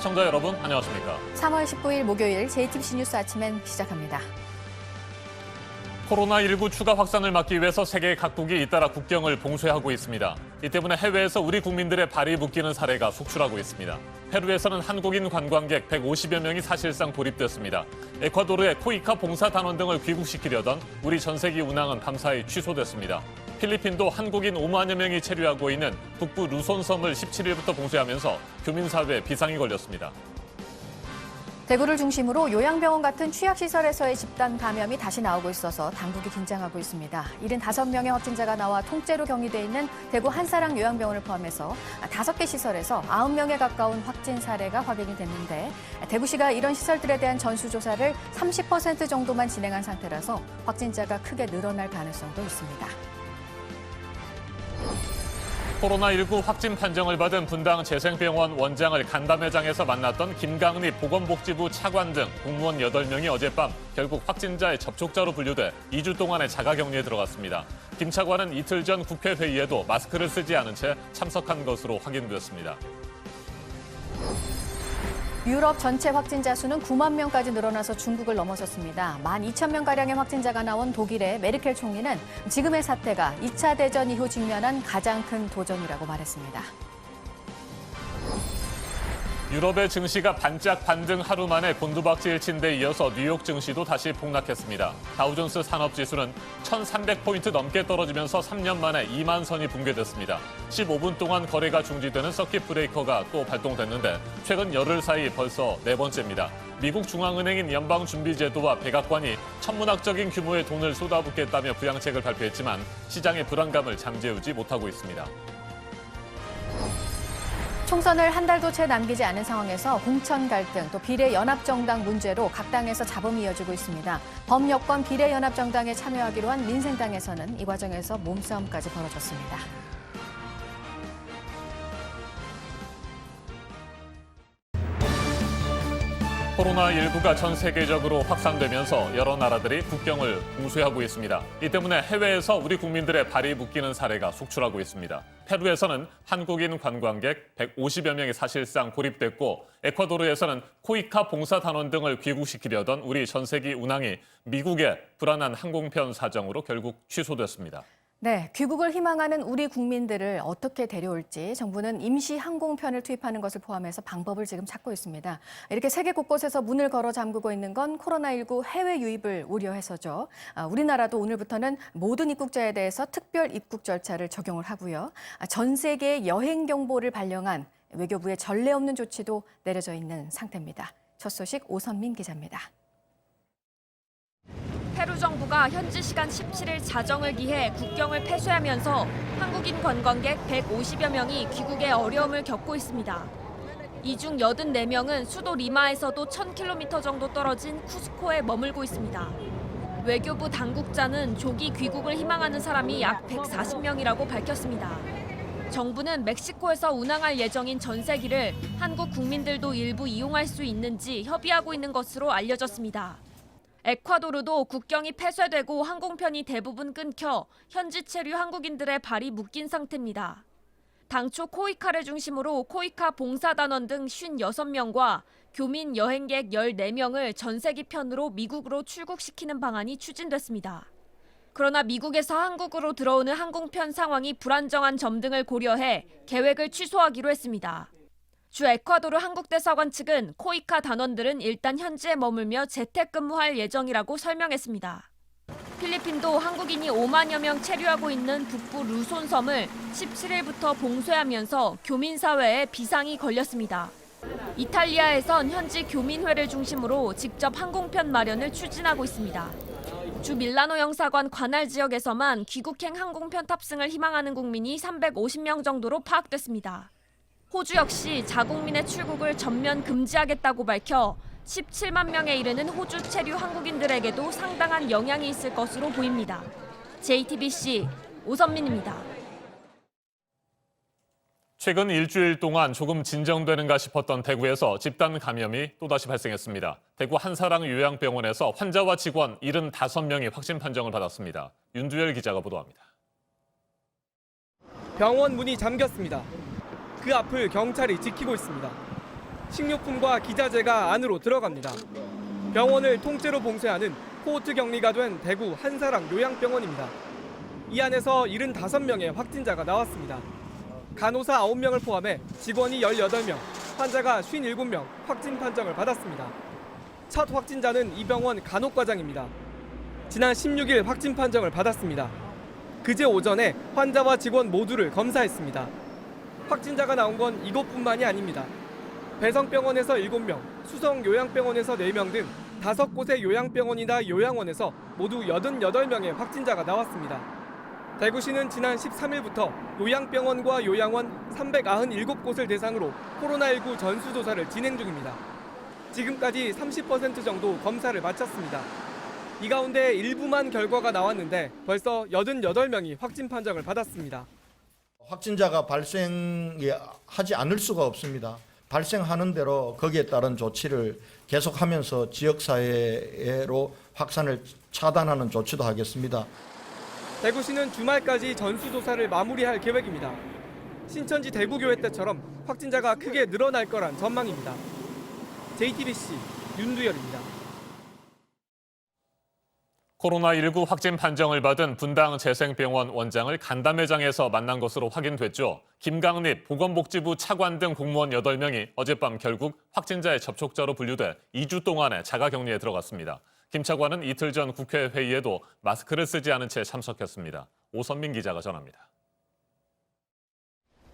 시청자 여러분, 안녕하십니까? 3월 19일 목요일 JTBC 뉴스 아침엔 시작합니다. 코로나19 추가 확산을 막기 위해서 세계 각국이 잇따라 국경을 봉쇄하고 있습니다. 이 때문에 해외에서 우리 국민들의 발이 묶이는 사례가 속출하고 있습니다. 페루에서는 한국인 관광객 150여 명이 사실상 고립됐습니다. 에콰도르의 코이카 봉사단원 등을 귀국시키려던 우리 전세기 운항은 밤사이 취소됐습니다. 필리핀도 한국인 5만여 명이 체류하고 있는 북부 루손섬을 17일부터 봉쇄하면서 교민사회에 비상이 걸렸습니다. 대구를 중심으로 요양병원 같은 취약시설에서의 집단 감염이 다시 나오고 있어서 당국이 긴장하고 있습니다. 75명의 확진자가 나와 통째로 격리돼 있는 대구 한사랑 요양병원을 포함해서 5개 시설에서 9명에 가까운 확진 사례가 확인이 됐는데 대구시가 이런 시설들에 대한 전수조사를 30% 정도만 진행한 상태라서 확진자가 크게 늘어날 가능성도 있습니다. 코로나19 확진 판정을 받은 분당 재생병원 원장을 간담회장에서 만났던 김강리 보건복지부 차관 등 공무원 8명이 어젯밤 결국 확진자의 접촉자로 분류돼 2주 동안의 자가격리에 들어갔습니다. 김 차관은 이틀 전 국회 회의에도 마스크를 쓰지 않은 채 참석한 것으로 확인됐습니다. 유럽 전체 확진자 수는 9만 명까지 늘어나서 중국을 넘어섰습니다. 12,000명가량의 확진자가 나온 독일의 메르켈 총리는 지금의 사태가 2차 대전 이후 직면한 가장 큰 도전이라고 말했습니다. 유럽의 증시가 반짝 반등 하루 만에 곤두박질 친 데 이어서 뉴욕 증시도 다시 폭락했습니다. 다우존스 산업지수는 1,300포인트 넘게 떨어지면서 3년 만에 2만 선이 붕괴됐습니다. 15분 동안 거래가 중지되는 서킷 브레이커가 또 발동됐는데 최근 열흘 사이 벌써 4번째입니다. 미국 중앙은행인 연방준비제도와 백악관이 천문학적인 규모의 돈을 쏟아붓겠다며 부양책을 발표했지만 시장의 불안감을 잠재우지 못하고 있습니다. 총선을 한 달도 채 남기지 않은 상황에서 공천 갈등, 또 비례연합정당 문제로 각 당에서 잡음이 이어지고 있습니다. 범여권 비례연합정당에 참여하기로 한 민생당에서는 이 과정에서 몸싸움까지 벌어졌습니다. 코로나19가 전 세계적으로 확산되면서 여러 나라들이 국경을 봉쇄하고 있습니다. 이 때문에 해외에서 우리 국민들의 발이 묶이는 사례가 속출하고 있습니다. 페루에서는 한국인 관광객 150여 명이 사실상 고립됐고 에콰도르에서는 코이카 봉사단원 등을 귀국시키려던 우리 전세기 운항이 미국의 불안한 항공편 사정으로 결국 취소됐습니다. 네, 귀국을 희망하는 우리 국민들을 어떻게 데려올지 정부는 임시 항공편을 투입하는 것을 포함해서 방법을 지금 찾고 있습니다. 이렇게 세계 곳곳에서 문을 걸어 잠그고 있는 건 코로나19 해외 유입을 우려해서죠. 우리나라도 오늘부터는 모든 입국자에 대해서 특별 입국 절차를 적용을 하고요. 전 세계의 여행 경보를 발령한 외교부의 전례 없는 조치도 내려져 있는 상태입니다. 첫 소식 오선민 기자입니다. 페루 정부가 현지 시간 17일 자정을 기해 국경을 폐쇄하면서 한국인 관광객 150여 명이 귀국에 어려움을 겪고 있습니다. 이 중 84명은 수도 리마에서도 1,000km 정도 떨어진 쿠스코에 머물고 있습니다. 외교부 당국자는 조기 귀국을 희망하는 사람이 약 140명이라고 밝혔습니다. 정부는 멕시코에서 운항할 예정인 전세기를 한국 국민들도 일부 이용할 수 있는지 협의하고 있는 것으로 알려졌습니다. 에콰도르도 국경이 폐쇄되고 항공편이 대부분 끊겨 현지 체류 한국인들의 발이 묶인 상태입니다. 당초 코이카를 중심으로 코이카 봉사단원 등 56명과 교민 여행객 14명을 전세기 편으로 미국으로 출국시키는 방안이 추진됐습니다. 그러나 미국에서 한국으로 들어오는 항공편 상황이 불안정한 점 등을 고려해 계획을 취소하기로 했습니다. 주 에콰도르 한국대사관 측은 코이카 단원들은 일단 현지에 머물며 재택근무할 예정이라고 설명했습니다. 필리핀도 한국인이 5만여 명 체류하고 있는 북부 루손섬을 17일부터 봉쇄하면서 교민사회에 비상이 걸렸습니다. 이탈리아에선 현지 교민회를 중심으로 직접 항공편 마련을 추진하고 있습니다. 주 밀라노 영사관 관할 지역에서만 귀국행 항공편 탑승을 희망하는 국민이 350명 정도로 파악됐습니다. 호주 역시 자국민의 출국을 전면 금지하겠다고 밝혀 17만 명에 이르는 호주 체류 한국인들에게도 상당한 영향이 있을 것으로 보입니다. JTBC 오선민입니다. 최근 일주일 동안 조금 진정되는가 싶었던 대구에서 집단 감염이 또다시 발생했습니다. 대구 한사랑 요양병원에서 환자와 직원 75명이 확진 판정을 받았습니다. 윤두열 기자가 보도합니다. 병원 문이 잠겼습니다. 그 앞을 경찰이 지키고 있습니다. 식료품과 기자재가 안으로 들어갑니다. 병원을 통째로 봉쇄하는 코호트 격리가 된 대구 한사랑 요양병원입니다. 이 안에서 75명의 확진자가 나왔습니다. 간호사 9명을 포함해 직원이 18명, 환자가 57명 확진 판정을 받았습니다. 첫 확진자는 이 병원 간호과장입니다. 지난 16일 확진 판정을 받았습니다. 그제 오전에 환자와 직원 모두를 검사했습니다. 확진자가 나온 건 이곳뿐만이 아닙니다. 배성병원에서 7명, 수성요양병원에서 4명 등 5곳의 요양병원이나 요양원에서 모두 88명의 확진자가 나왔습니다. 대구시는 지난 13일부터 요양병원과 요양원 397곳을 대상으로 코로나19 전수조사를 진행 중입니다. 지금까지 30% 정도 검사를 마쳤습니다. 이 가운데 일부만 결과가 나왔는데 벌써 88명이 확진 판정을 받았습니다. 확진자가 발생하지 않을 수가 없습니다. 발생하는 대로 거기에 따른 조치를 계속하면서 지역사회로 확산을 차단하는 조치도 하겠습니다. 대구시는 주말까지 전수조사를 마무리할 계획입니다. 신천지 대구교회 때처럼 확진자가 크게 늘어날 거란 전망입니다. JTBC 윤두열입니다. 코로나19 확진 판정을 받은 분당 재생병원 원장을 간담회장에서 만난 것으로 확인됐죠. 김강립 보건복지부 차관 등 공무원 8명이 어젯밤 결국 확진자의 접촉자로 분류돼 2주 동안의 자가격리에 들어갔습니다. 김 차관은 이틀 전 국회 회의에도 마스크를 쓰지 않은 채 참석했습니다. 오선민 기자가 전합니다.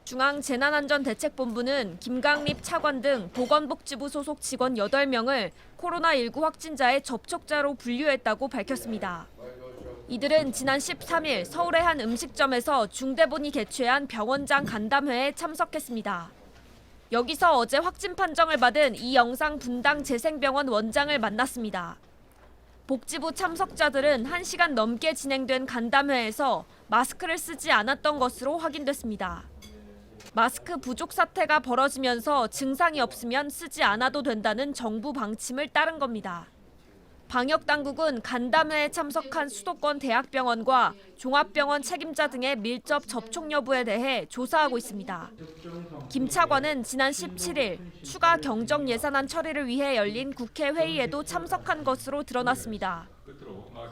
중앙재난안전대책본부는 김강립 차관 등 보건복지부 소속 직원 8명을 코로나19 확진자의 접촉자로 분류했다고 밝혔습니다. 이들은 지난 13일 서울의 한 음식점에서 중대본이 개최한 병원장 간담회에 참석했습니다. 여기서 어제 확진 판정을 받은 이영상 분당 재생병원 원장을 만났습니다. 복지부 참석자들은 1시간 넘게 진행된 간담회에서 마스크를 쓰지 않았던 것으로 확인됐습니다. 마스크 부족 사태가 벌어지면서 증상이 없으면 쓰지 않아도 된다는 정부 방침을 따른 겁니다. 방역당국은 간담회에 참석한 수도권 대학병원과 종합병원 책임자 등의 밀접 접촉 여부에 대해 조사하고 있습니다. 김 차관은 지난 17일 추가 경정 예산안 처리를 위해 열린 국회 회의에도 참석한 것으로 드러났습니다.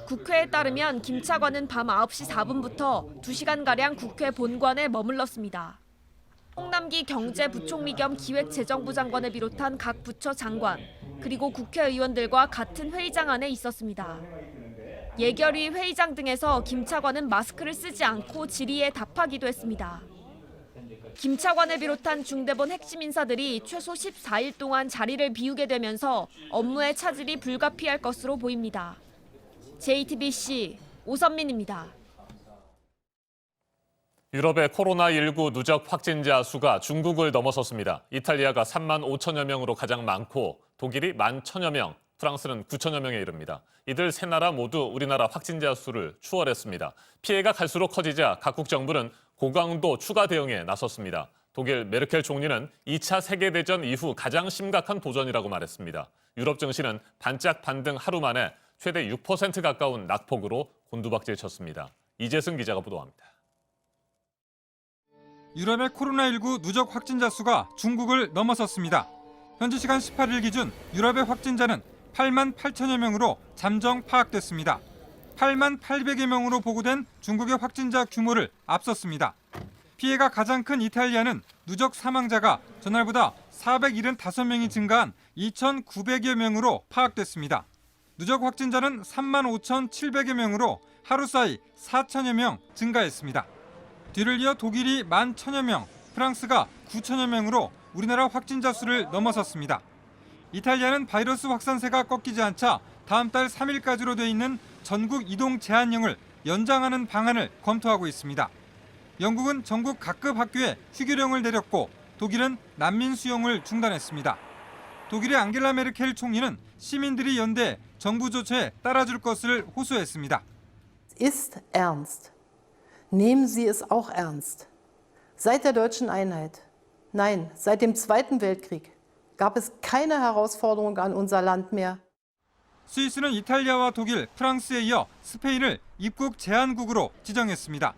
국회에 따르면 김 차관은 밤 9시 4분부터 2시간가량 국회 본관에 머물렀습니다. 홍남기 경제부총리 겸 기획재정부 장관을 비롯한 각 부처 장관, 그리고 국회의원들과 같은 회의장 안에 있었습니다. 예결위 회의장 등에서 김 차관은 마스크를 쓰지 않고 질의에 답하기도 했습니다. 김 차관을 비롯한 중대본 핵심 인사들이 최소 14일 동안 자리를 비우게 되면서 업무의 차질이 불가피할 것으로 보입니다. JTBC 오선민입니다. 유럽의 코로나19 누적 확진자 수가 중국을 넘어섰습니다. 이탈리아가 3만 5천여 명으로 가장 많고 독일이 1만 1천여 명, 프랑스는 9천여 명에 이릅니다. 이들 세 나라 모두 우리나라 확진자 수를 추월했습니다. 피해가 갈수록 커지자 각국 정부는 고강도 추가 대응에 나섰습니다. 독일 메르켈 총리는 2차 세계대전 이후 가장 심각한 도전이라고 말했습니다. 유럽 증시는 반짝 반등 하루 만에 최대 6% 가까운 낙폭으로 곤두박질 쳤습니다. 이재승 기자가 보도합니다. 유럽의 코로나19 누적 확진자 수가 중국을 넘어섰습니다. 현지 시간 18일 기준 유럽의 확진자는 8만 8천여 명으로 잠정 파악됐습니다. 8만 800여 명으로 보고된 중국의 확진자 규모를 앞섰습니다. 피해가 가장 큰 이탈리아는 누적 사망자가 전날보다 475명이 증가한 2,900여 명으로 파악됐습니다. 누적 확진자는 3만 5,700여 명으로 하루 사이 4천여 명 증가했습니다. 뒤를 이어 독일이 1만 1천여 명, 프랑스가 9천여 명으로 우리나라 확진자 수를 넘어섰습니다. 이탈리아는 바이러스 확산세가 꺾이지 않자 다음 달 3일까지로 돼 있는 전국 이동 제한령을 연장하는 방안을 검토하고 있습니다. 영국은 전국 각급 학교에 휴교령을 내렸고 독일은 난민 수용을 중단했습니다. 독일의 앙겔라 메르켈 총리는 시민들이 연대 정부 조처에 따라줄 것을 호소했습니다. Ist ernst. Nehmen Sie es auch ernst. Seit der deutschen Einheit, nein, seit dem Zweiten Weltkrieg gab es keine Herausforderung an unser Land mehr. 스위스는 이탈리아와 독일, 프랑스에 이어 스페인을 입국 제한국으로 지정했습니다.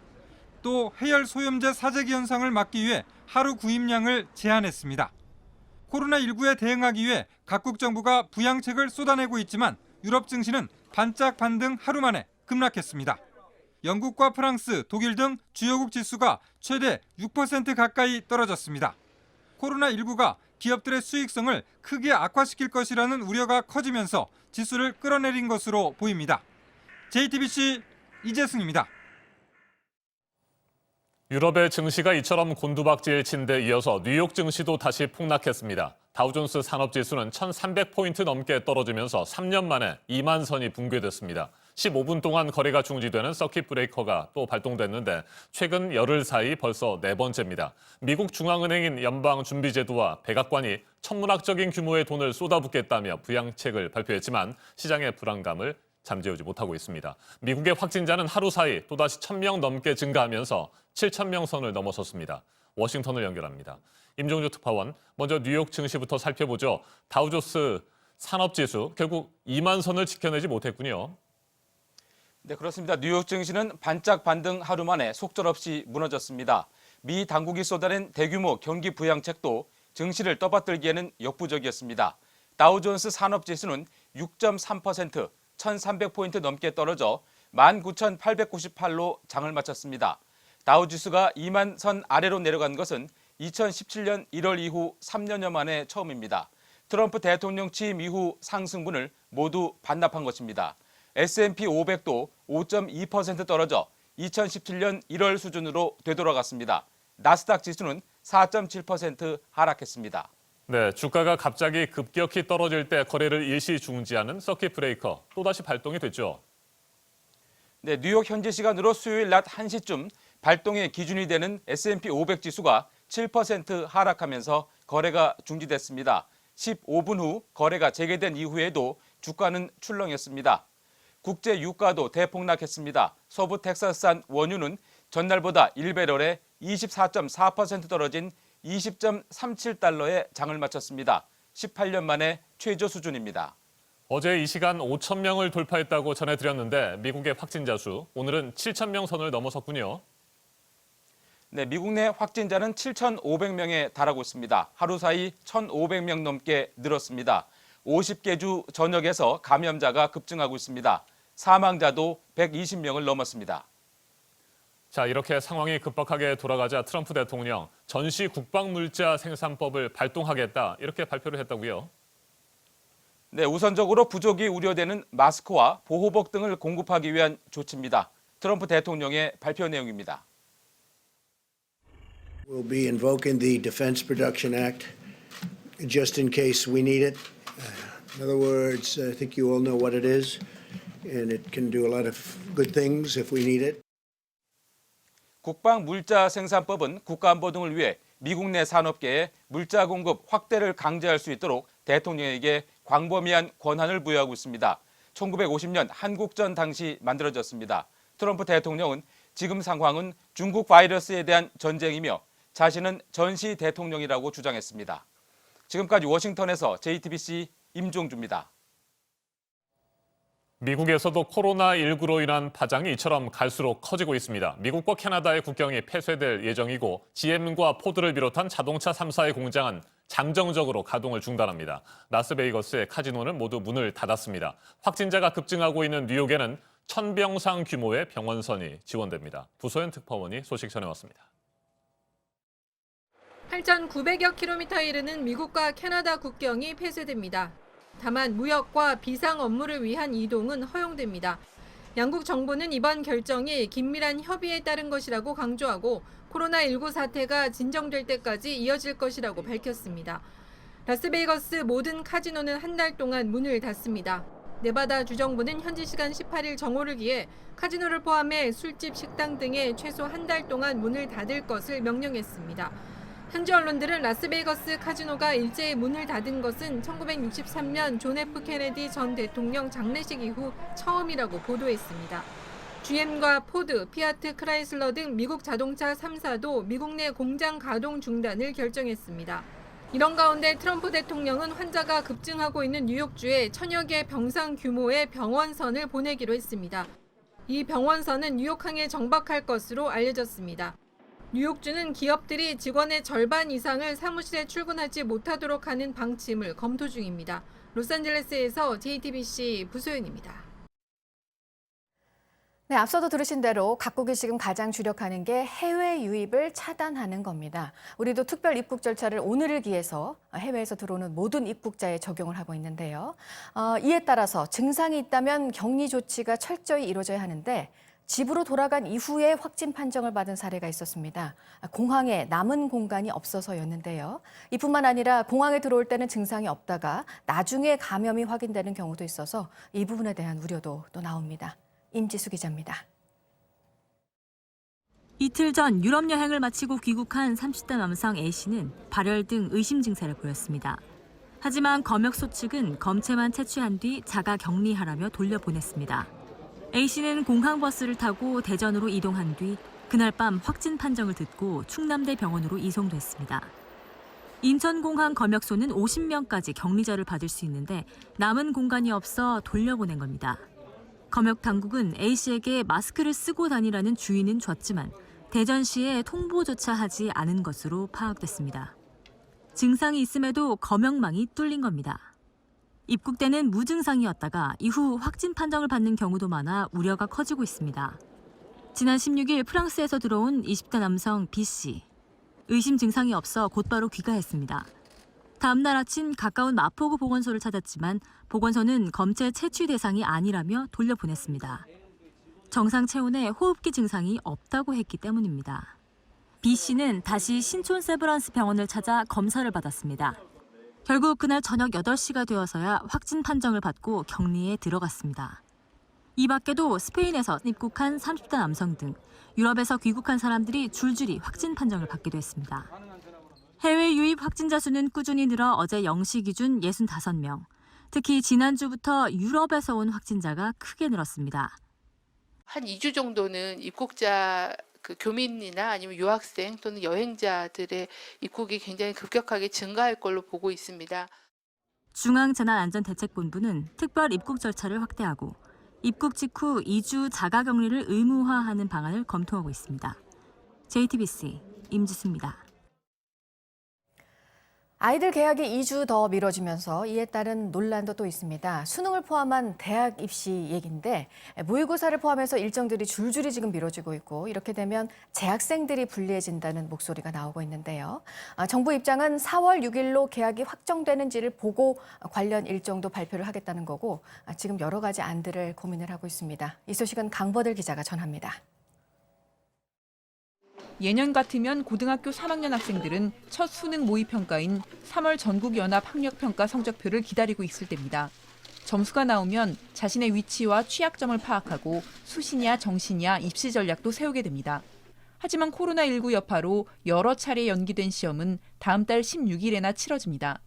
또 해열 소염제 사재기 현상을 막기 위해 하루 구입량을 제한했습니다. 코로나19에 대응하기 위해 각국 정부가 부양책을 쏟아내고 있지만 유럽 증시는 반짝 반등 하루 만에 급락했습니다. 영국과 프랑스, 독일 등 주요국 지수가 최대 6% 가까이 떨어졌습니다. 코로나19가 기업들의 수익성을 크게 악화시킬 것이라는 우려가 커지면서 지수를 끌어내린 것으로 보입니다. JTBC 이재승입니다. 유럽의 증시가 이처럼 곤두박질 친 데 이어서 뉴욕 증시도 다시 폭락했습니다. 다우존스 산업지수는 1,300포인트 넘게 떨어지면서 3년 만에 2만 선이 붕괴됐습니다. 15분 동안 거래가 중지되는 서킷 브레이커가 또 발동됐는데 최근 열흘 사이 벌써 4번째입니다. 미국 중앙은행인 연방준비제도와 백악관이 천문학적인 규모의 돈을 쏟아붓겠다며 부양책을 발표했지만 시장의 불안감을 잠재우지 못하고 있습니다. 미국의 확진자는 하루 사이 또다시 1,000명 넘게 증가하면서 7,000명 선을 넘어섰습니다. 워싱턴을 연결합니다. 임종주 특파원, 먼저 뉴욕 증시부터 살펴보죠. 다우존스 산업지수 결국 2만 선을 지켜내지 못했군요. 네, 그렇습니다. 뉴욕 증시는 반짝 반등 하루 만에 속절없이 무너졌습니다. 미 당국이 쏟아낸 대규모 경기 부양책도 증시를 떠받들기에는 역부족이었습니다. 다우존스 산업지수는 6.3%, 1,300포인트 넘게 떨어져 19,898로 장을 마쳤습니다. 다우지수가 2만 선 아래로 내려간 것은 2017년 1월 이후 3년여 만에 처음입니다. 트럼프 대통령 취임 이후 상승분을 모두 반납한 것입니다. S&P 500도 5.2% 떨어져 2017년 1월 수준으로 되돌아갔습니다. 나스닥 지수는 4.7% 하락했습니다. 네, 주가가 갑자기 급격히 떨어질 때 거래를 일시 중지하는 서킷 브레이커 또다시 발동이 됐죠. 네, 뉴욕 현지 시간으로 수요일 낮 1시쯤 발동의 기준이 되는 S&P 500 지수가 7% 하락하면서 거래가 중지됐습니다. 15분 후 거래가 재개된 이후에도 주가는 출렁였습니다. 국제 유가도 대폭락했습니다. 서부 텍사스산 원유는 전날보다 1배럴에 24.4% 떨어진 20.37달러에 장을 마쳤습니다. 18년 만에 최저 수준입니다. 어제 이 시간 5,000명을 돌파했다고 전해드렸는데 미국의 확진자 수 오늘은 7,000명 선을 넘어섰군요. 네, 미국 내 확진자는 7,500명에 달하고 있습니다. 하루 사이 1,500명 넘게 늘었습니다. 50개 주 전역에서 감염자가 급증하고 있습니다. 사망자도 120명을 넘었습니다. 자, 이렇게 상황이 급박하게 돌아가자 트럼프 대통령 전시 국방물자 생산법을 발동하겠다 이렇게 발표를 했다고요. 네, 우선적으로 부족이 우려되는 마스크와 보호복 등을 공급하기 위한 조치입니다. 트럼프 대통령의 발표 내용입니다. We'll be invoking the Defense Production Act just in case we need it. In other words, I think you all know what it is, and it can do a lot of good things if we need it. 국방 물자 생산법은 국가안보 등을 위해 미국 내 산업계에 물자 공급 확대를 강제할 수 있도록 대통령에게 광범위한 권한을 부여하고 있습니다. 1950년 한국전 당시 만들어졌습니다. 트럼프 대통령은 지금 상황은 중국 바이러스에 대한 전쟁이며 자신은 전시 대통령이라고 주장했습니다. 지금까지 워싱턴에서 JTBC 임종주입니다. 미국에서도 코로나19로 인한 파장이 이처럼 갈수록 커지고 있습니다. 미국과 캐나다의 국경이 폐쇄될 예정이고 GM과 포드를 비롯한 자동차 3사의 공장은 잠정적으로 가동을 중단합니다. 라스베이거스의 카지노는 모두 문을 닫았습니다. 확진자가 급증하고 있는 뉴욕에는 1,000병상 규모의 병원선이 지원됩니다. 부소연 특파원이 소식 전해왔습니다. 8,900여 킬로미터에 이르는 미국과 캐나다 국경이 폐쇄됩니다. 다만 무역과 비상 업무를 위한 이동은 허용됩니다. 양국 정부는 이번 결정이 긴밀한 협의에 따른 것이라고 강조하고 코로나19 사태가 진정될 때까지 이어질 것이라고 밝혔습니다. 라스베이거스 모든 카지노는 한 달 동안 문을 닫습니다. 네바다 주정부는 현지 시간 18일 정오를 기해 카지노를 포함해 술집, 식당 등에 최소 한 달 동안 문을 닫을 것을 명령했습니다. 현지 언론들은 라스베이거스 카지노가 일제히 문을 닫은 것은 1963년 존 F 케네디 전 대통령 장례식 이후 처음이라고 보도했습니다. GM과 포드, 피아트 크라이슬러 등 미국 자동차 3사도 미국 내 공장 가동 중단을 결정했습니다. 이런 가운데 트럼프 대통령은 환자가 급증하고 있는 뉴욕주에 1,000여 개 병상 규모의 병원선을 보내기로 했습니다. 이 병원선은 뉴욕항에 정박할 것으로 알려졌습니다. 뉴욕주는 기업들이 직원의 절반 이상을 사무실에 출근하지 못하도록 하는 방침을 검토 중입니다. 로스앤젤레스에서 JTBC 부소연입니다. 네, 앞서도 들으신 대로 각국이 지금 가장 주력하는 게 해외 유입을 차단하는 겁니다. 우리도 특별 입국 절차를 오늘을 기해서 해외에서 들어오는 모든 입국자에 적용을 하고 있는데요. 이에 따라서 증상이 있다면 격리 조치가 철저히 이루어져야 하는데 집으로 돌아간 이후에 확진 판정을 받은 사례가 있었습니다. 공항에 남은 공간이 없어서였는데요. 이뿐만 아니라 공항에 들어올 때는 증상이 없다가 나중에 감염이 확인되는 경우도 있어서 이 부분에 대한 우려도 또 나옵니다. 임지수 기자입니다. 이틀 전 유럽 여행을 마치고 귀국한 30대 남성 A씨는 발열 등 의심 증세를 보였습니다. 하지만 검역소 측은 검체만 채취한 뒤 자가 격리하라며 돌려보냈습니다. A씨는 공항버스를 타고 대전으로 이동한 뒤 그날 밤 확진 판정을 듣고 충남대 병원으로 이송됐습니다. 인천공항 검역소는 50명까지 격리자를 받을 수 있는데 남은 공간이 없어 돌려보낸 겁니다. 검역 당국은 A씨에게 마스크를 쓰고 다니라는 주의는 줬지만 대전시에 통보조차 하지 않은 것으로 파악됐습니다. 증상이 있음에도 검역망이 뚫린 겁니다. 입국 때는 무증상이었다가 이후 확진 판정을 받는 경우도 많아 우려가 커지고 있습니다. 지난 16일 프랑스에서 들어온 20대 남성 B씨. 의심 증상이 없어 곧바로 귀가했습니다. 다음 날 아침 가까운 마포구 보건소를 찾았지만 보건소는 검체 채취 대상이 아니라며 돌려보냈습니다. 정상 체온에 호흡기 증상이 없다고 했기 때문입니다. B씨는 다시 신촌 세브란스 병원을 찾아 검사를 받았습니다. 결국 그날 저녁 8시가 되어서야 확진 판정을 받고 격리에 들어갔습니다. 이 밖에도 스페인에서 입국한 30대 남성 등 유럽에서 귀국한 사람들이 줄줄이 확진 판정을 받기도 했습니다. 해외 유입 확진자 수는 꾸준히 늘어 어제 0시 기준 65명. 특히 지난주부터 유럽에서 온 확진자가 크게 늘었습니다. 한 2주 정도는 입국자 교민이나 아니면 유학생 또는 여행자들의 입국이 굉장히 급격하게 증가할 걸로 보고 있습니다. 중앙재난안전대책본부는 특별 입국 절차를 확대하고 입국 직후 2주 자가격리를 의무화하는 방안을 검토하고 있습니다. JTBC 임지수입니다. 아이들 개학이 2주 더 미뤄지면서 이에 따른 논란도 또 있습니다. 수능을 포함한 대학 입시 얘기인데 모의고사를 포함해서 일정들이 줄줄이 지금 미뤄지고 있고 이렇게 되면 재학생들이 불리해진다는 목소리가 나오고 있는데요. 정부 입장은 4월 6일로 개학이 확정되는지를 보고 관련 일정도 발표를 하겠다는 거고 지금 여러 가지 안들을 고민을 하고 있습니다. 이 소식은 강버들 기자가 전합니다. 예년 같으면 고등학교 3학년 학생들은 첫 수능 모의평가인 3월 전국연합학력평가 성적표를 기다리고 있을 때입니다. 점수가 나오면 자신의 위치와 취약점을 파악하고 수시냐 정시냐 입시 전략도 세우게 됩니다. 하지만 코로나19 여파로 여러 차례 연기된 시험은 다음 달 16일에나 치러집니다.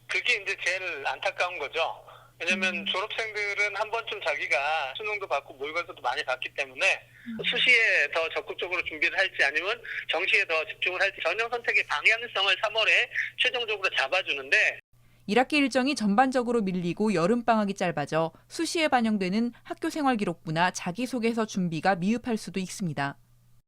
그게 이제 제일 안타까운 거죠. 왜냐면 졸업생들은 한 번쯤 자기가 수능도 받고 모의고사도 많이 봤기 때문에 수시에 더 적극적으로 준비를 할지 아니면 정시에 더 집중을 할지 전형 선택의 방향성을 3월에 최종적으로 잡아주는데 1학기 일정이 전반적으로 밀리고 여름방학이 짧아져 수시에 반영되는 학교생활기록부나 자기소개서 준비가 미흡할 수도 있습니다.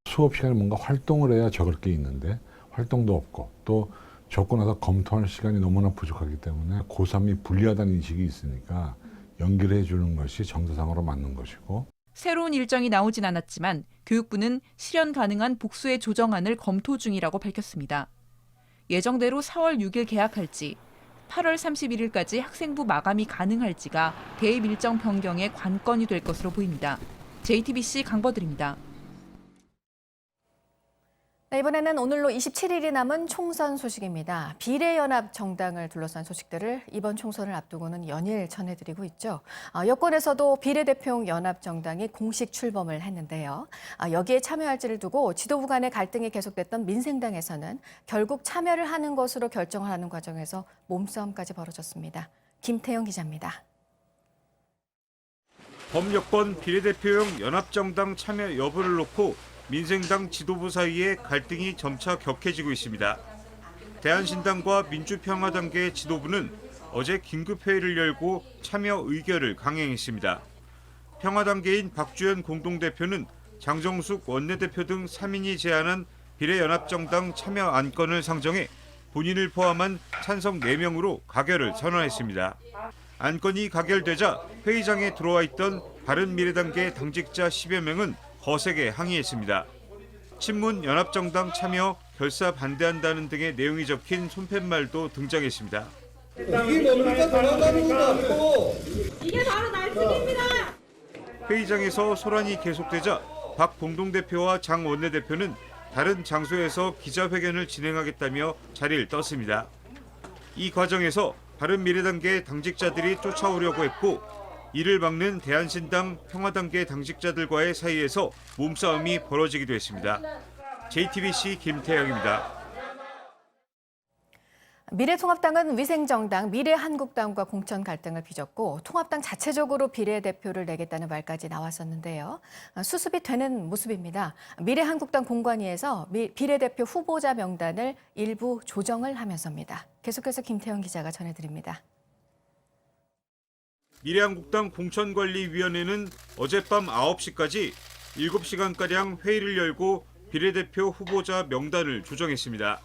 수업 시간에 뭔가 활동을 해야 적을 게 있는데 활동도 없고 또 적고 나서 검토할 시간이 너무나 부족하기 때문에 고3이 불리하다는 인식이 있으니까 연기를 해주는 것이 정서상으로 맞는 것이고 새로운 일정이 나오진 않았지만 교육부는 실현 가능한 복수의 조정안을 검토 중이라고 밝혔습니다. 예정대로 4월 6일 개학할지 8월 31일까지 학생부 마감이 가능할지가 대입 일정 변경의 관건이 될 것으로 보입니다. JTBC 강버들입니다. 네, 이번에는 오늘로 27일이 남은 총선 소식입니다. 비례연합 정당을 둘러싼 소식들을 이번 총선을 앞두고는 연일 전해드리고 있죠. 여권에서도 비례대표용 연합정당이 공식 출범을 했는데요. 여기에 참여할지를 두고 지도부 간의 갈등이 계속됐던 민생당에서는 결국 참여를 하는 것으로 결정하는 과정에서 몸싸움까지 벌어졌습니다. 김태영 기자입니다. 범여권 비례대표용 연합정당 참여 여부를 놓고 민생당 지도부 사이에 갈등이 점차 격해지고 있습니다. 대한신당과 민주평화당계의 지도부는 어제 긴급회의를 열고 참여 의결을 강행했습니다. 평화당계인 박주연 공동대표는 장정숙 원내대표 등 3인이 제안한 비례연합정당 참여 안건을 상정해 본인을 포함한 찬성 4명으로 가결을 선언했습니다. 안건이 가결되자 회의장에 들어와 있던 바른미래당계 당직자 10여 명은 거세게 항의했습니다. 친문 연합정당 참여 결사 반대한다는 등의 내용이 적힌 손팻말도 등장했습니다. 이게 뭡니까? 도망가는 것도 아니고. 이게 바로 날씨입니다. 회의장에서 소란이 계속되자 박 공동대표와 장 원내대표는 다른 장소에서 기자회견을 진행하겠다며 자리를 떴습니다. 이 과정에서 바른미래당계 당직자들이 쫓아오려고 했고 이를 막는 대한신당 평화당계 당직자들과의 사이에서 몸싸움이 벌어지기도 했습니다. JTBC 김태영입니다. 미래통합당은 위생정당 미래한국당과 공천 갈등을 빚었고 통합당 자체적으로 비례대표를 내겠다는 말까지 나왔었는데요. 수습이 되는 모습입니다. 미래한국당 공관위에서 비례대표 후보자 명단을 일부 조정을 하면서입니다. 계속해서 김태형 기자가 전해드립니다. 미래한국당 공천관리위원회는 어젯밤 9시까지 7시간가량 회의를 열고 비례대표 후보자 명단을 조정했습니다.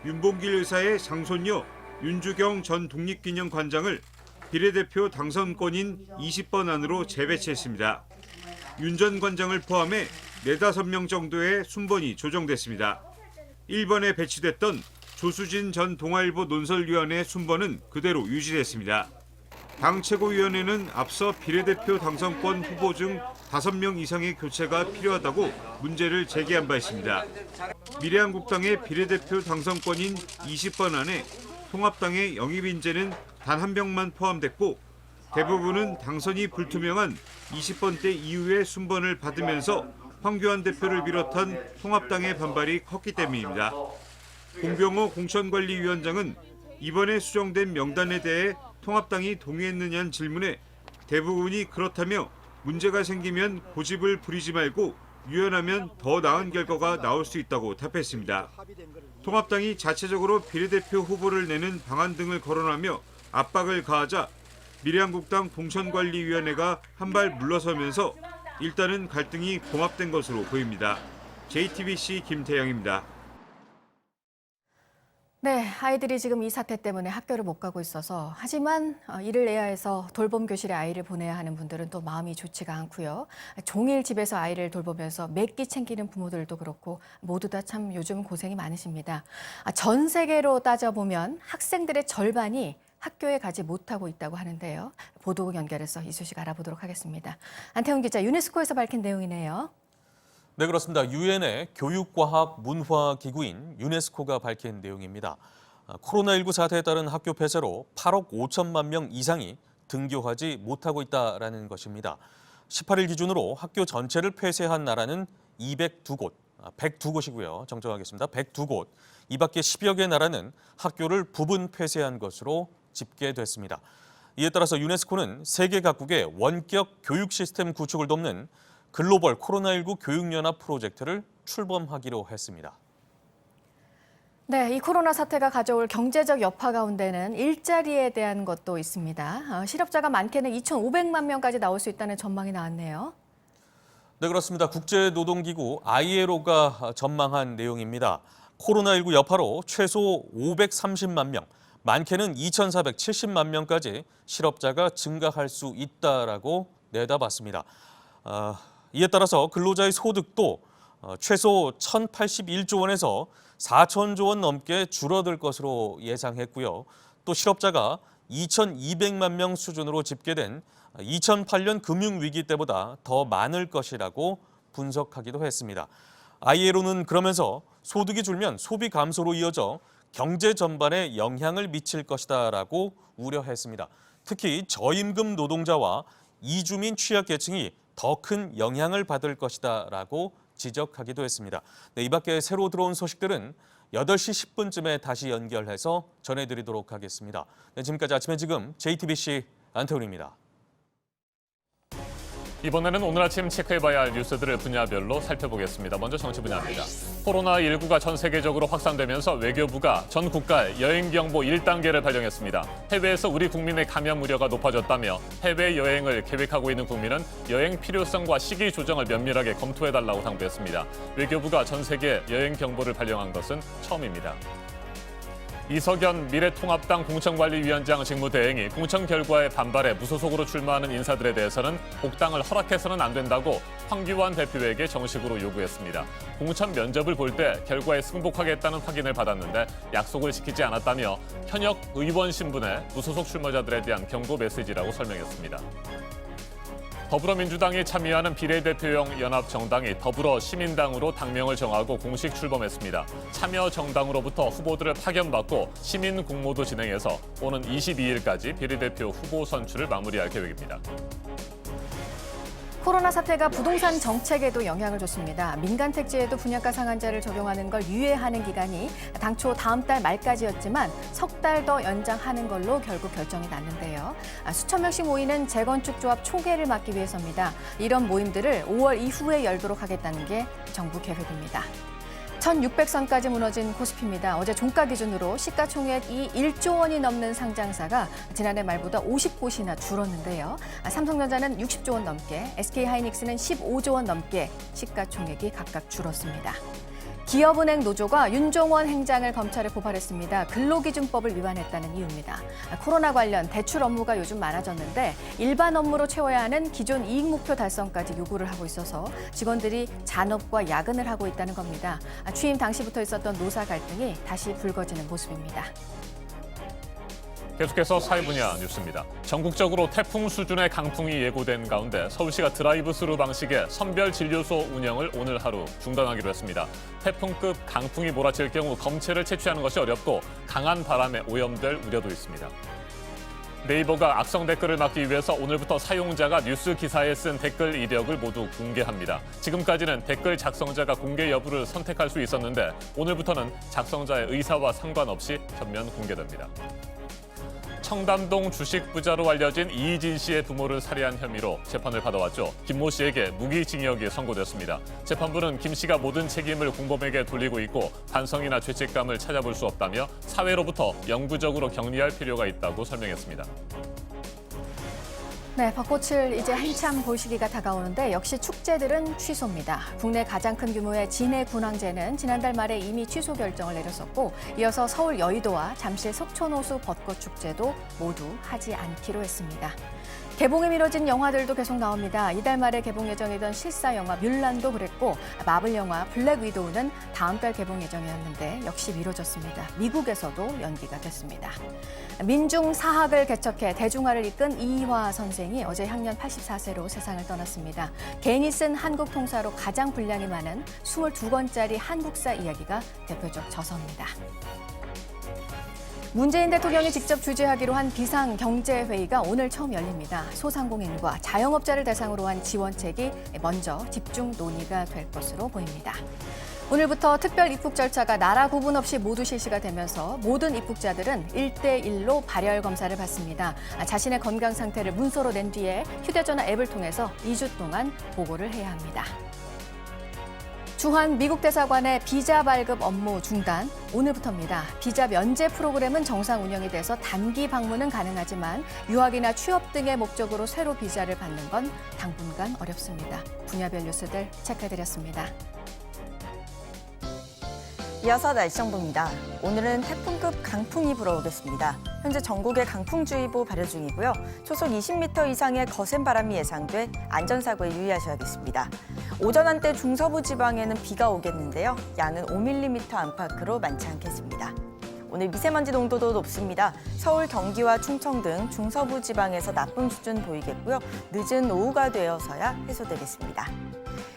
윤봉길 의사의 장손녀 윤주경 전 독립기념관장을 비례대표 당선권인 20번 안으로 재배치했습니다. 윤 전 관장을 포함해 4-5명 정도의 순번이 조정됐습니다. 1번에 배치됐던 조수진 전 동아일보 논설위원회 순번은 그대로 유지됐습니다. 당 최고위원회는 앞서 비례대표 당선권 후보 중 5명 이상의 교체가 필요하다고 문제를 제기한 바 있습니다. 미래한국당의 비례대표 당선권인 20번 안에 통합당의 영입인재는 단 1명만 포함됐고 대부분은 당선이 불투명한 20번대 이후의 순번을 받으면서 황교안 대표를 비롯한 통합당의 반발이 컸기 때문입니다. 공병호 공천관리위원장은 이번에 수정된 명단에 대해 통합당이 동의했느냐는 질문에 대부분이 그렇다며 문제가 생기면 고집을 부리지 말고 유연하면 더 나은 결과가 나올 수 있다고 답했습니다. 통합당이 자체적으로 비례대표 후보를 내는 방안 등을 거론하며 압박을 가하자 미래한국당 공천관리위원회가 한 발 물러서면서 일단은 갈등이 봉합된 것으로 보입니다. JTBC 김태영입니다. 네, 아이들이 지금 이 사태 때문에 학교를 못 가고 있어서 하지만 일을 내야 해서 돌봄 교실에 아이를 보내야 하는 분들은 또 마음이 좋지가 않고요. 종일 집에서 아이를 돌보면서 매끼 챙기는 부모들도 그렇고 모두 다 참 요즘 고생이 많으십니다. 전 세계로 따져보면 학생들의 절반이 학교에 가지 못하고 있다고 하는데요. 보도국 연결해서 이 소식 알아보도록 하겠습니다. 안태훈 기자, 유네스코에서 밝힌 내용이네요. 네, 그렇습니다. 유엔의 교육과학문화기구인 유네스코가 밝힌 내용입니다. 코로나19 사태에 따른 학교 폐쇄로 8억 5천만 명 이상이 등교하지 못하고 있다는 것입니다. 18일 기준으로 학교 전체를 폐쇄한 나라는 202곳, 102곳이고요. 정정하겠습니다. 102곳. 이 밖에 10여 개 나라는 학교를 부분 폐쇄한 것으로 집계됐습니다. 이에 따라서 유네스코는 세계 각국의 원격 교육 시스템 구축을 돕는 글로벌 코로나19 교육연합 프로젝트를 출범하기로 했습니다. 네, 이 코로나 사태가 가져올 경제적 여파 가운데는 일자리에 대한 것도 있습니다. 실업자가 많게는 2,500만 명까지 나올 수 있다는 전망이 나왔네요. 네, 그렇습니다. 국제노동기구 ILO가 전망한 내용입니다. 코로나19 여파로 최소 530만 명, 많게는 2,470만 명까지 실업자가 증가할 수 있다라고 내다봤습니다. 이에 따라서 근로자의 소득도 최소 1,081조 원에서 4,000조 원 넘게 줄어들 것으로 예상했고요. 또 실업자가 2,200만 명 수준으로 집계된 2008년 금융위기 때보다 더 많을 것이라고 분석하기도 했습니다. ILO는 그러면서 소득이 줄면 소비 감소로 이어져 경제 전반에 영향을 미칠 것이다라고 우려했습니다. 특히 저임금 노동자와 이주민 취약계층이 더 큰 영향을 받을 것이다라고 지적하기도 했습니다. 네, 이 밖에 새로 들어온 소식들은 8시 10분쯤에 다시 연결해서 전해드리도록 하겠습니다. 네, 지금까지 아침에 지금 JTBC 안태훈입니다. 이번에는 오늘 아침 체크해봐야 할 뉴스들을 분야별로 살펴보겠습니다. 먼저 정치 분야입니다. 코로나19가 전 세계적으로 확산되면서 외교부가 전 국가에 여행경보 1단계를 발령했습니다. 해외에서 우리 국민의 감염 우려가 높아졌다며 해외여행을 계획하고 있는 국민은 여행 필요성과 시기 조정을 면밀하게 검토해달라고 당부했습니다. 외교부가 전 세계 여행경보를 발령한 것은 처음입니다. 이석연 미래통합당 공천관리위원장 직무대행이 공천 결과에 반발해 무소속으로 출마하는 인사들에 대해서는 복당을 허락해서는 안 된다고 황교안 대표에게 정식으로 요구했습니다. 공천 면접을 볼 때 결과에 승복하겠다는 확인을 받았는데 약속을 지키지 않았다며 현역 의원 신분의 무소속 출마자들에 대한 경고 메시지라고 설명했습니다. 더불어민주당이 참여하는 비례대표형 연합정당이 더불어시민당으로 당명을 정하고 공식 출범했습니다. 참여정당으로부터 후보들을 파견받고 시민 공모도 진행해서 오는 22일까지 비례대표 후보 선출을 마무리할 계획입니다. 코로나 사태가 부동산 정책에도 영향을 줬습니다. 민간 택지에도 분양가 상한제를 적용하는 걸 유예하는 기간이 당초 다음 달 말까지였지만 석 달 더 연장하는 걸로 결국 결정이 났는데요. 수천 명씩 모이는 재건축 조합 초계를 막기 위해서입니다. 이런 모임들을 5월 이후에 열도록 하겠다는 게 정부 계획입니다. 1600선까지 무너진 코스피입니다. 어제 종가 기준으로 시가총액이 1조 원이 넘는 상장사가 지난해 말보다 50곳이나 줄었는데요. 삼성전자는 60조 원 넘게, SK하이닉스는 15조 원 넘게 시가총액이 각각 줄었습니다. 기업은행 노조가 윤종원 행장을 검찰에 고발했습니다. 근로기준법을 위반했다는 이유입니다. 코로나 관련 대출 업무가 요즘 많아졌는데 일반 업무로 채워야 하는 기존 이익 목표 달성까지 요구를 하고 있어서 직원들이 잔업과 야근을 하고 있다는 겁니다. 취임 당시부터 있었던 노사 갈등이 다시 불거지는 모습입니다. 계속해서 사회 분야 뉴스입니다. 전국적으로 태풍 수준의 강풍이 예고된 가운데 서울시가 드라이브스루 방식의 선별 진료소 운영을 오늘 하루 중단하기로 했습니다. 태풍급 강풍이 몰아칠 경우 검체를 채취하는 것이 어렵고 강한 바람에 오염될 우려도 있습니다. 네이버가 악성 댓글을 막기 위해서 오늘부터 사용자가 뉴스 기사에 쓴 댓글 이력을 모두 공개합니다. 지금까지는 댓글 작성자가 공개 여부를 선택할 수 있었는데 오늘부터는 작성자의 의사와 상관없이 전면 공개됩니다. 청담동 주식 부자로 알려진 이희진 씨의 부모를 살해한 혐의로 재판을 받아왔죠. 김모 씨에게 무기징역이 선고됐습니다. 재판부는 김 씨가 모든 책임을 공범에게 돌리고 있고 반성이나 죄책감을 찾아볼 수 없다며 사회로부터 영구적으로 격리할 필요가 있다고 설명했습니다. 네, 벚꽃을 이제 한참 볼 시기가 다가오는데 역시 축제들은 취소입니다. 국내 가장 큰 규모의 진해군항제는 지난달 말에 이미 취소 결정을 내렸었고 이어서 서울 여의도와 잠실 석촌호수 벚꽃축제도 모두 하지 않기로 했습니다. 개봉이 미뤄진 영화들도 계속 나옵니다. 이달 말에 개봉 예정이던 실사 영화 뮬란도 그랬고 마블 영화 블랙 위도우는 다음 달 개봉 예정이었는데 역시 미뤄졌습니다. 미국에서도 연기가 됐습니다. 민중 사학을 개척해 대중화를 이끈 이화 선생이 어제 향년 84세로 세상을 떠났습니다. 개인이 쓴 한국 통사로 가장 분량이 많은 22권짜리 한국사 이야기가 대표적 저서입니다. 문재인 대통령이 직접 주재하기로 한 비상경제회의가 오늘 처음 열립니다. 소상공인과 자영업자를 대상으로 한 지원책이 먼저 집중 논의가 될 것으로 보입니다. 오늘부터 특별 입국 절차가 나라 구분 없이 모두 실시가 되면서 모든 입국자들은 1대1로 발열 검사를 받습니다. 자신의 건강 상태를 문서로 낸 뒤에 휴대전화 앱을 통해서 2주 동안 보고를 해야 합니다. 주한 미국 대사관의 비자 발급 업무 중단, 오늘부터입니다. 비자 면제 프로그램은 정상 운영이 돼서 단기 방문은 가능하지만 유학이나 취업 등의 목적으로 새로 비자를 받는 건 당분간 어렵습니다. 분야별 뉴스들 체크해드렸습니다. 이어서 날씨 정보입니다. 오늘은 태풍급 강풍이 불어오겠습니다. 현재 전국에 강풍주의보 발효 중이고요. 초속 20m 이상의 거센 바람이 예상돼 안전사고에 유의하셔야겠습니다. 오전 한때 중서부 지방에는 비가 오겠는데요. 양은 5mm 안팎으로 많지 않겠습니다. 오늘 미세먼지 농도도 높습니다. 서울, 경기와 충청 등 중서부 지방에서 나쁨 수준 보이겠고요. 늦은 오후가 되어서야 해소되겠습니다.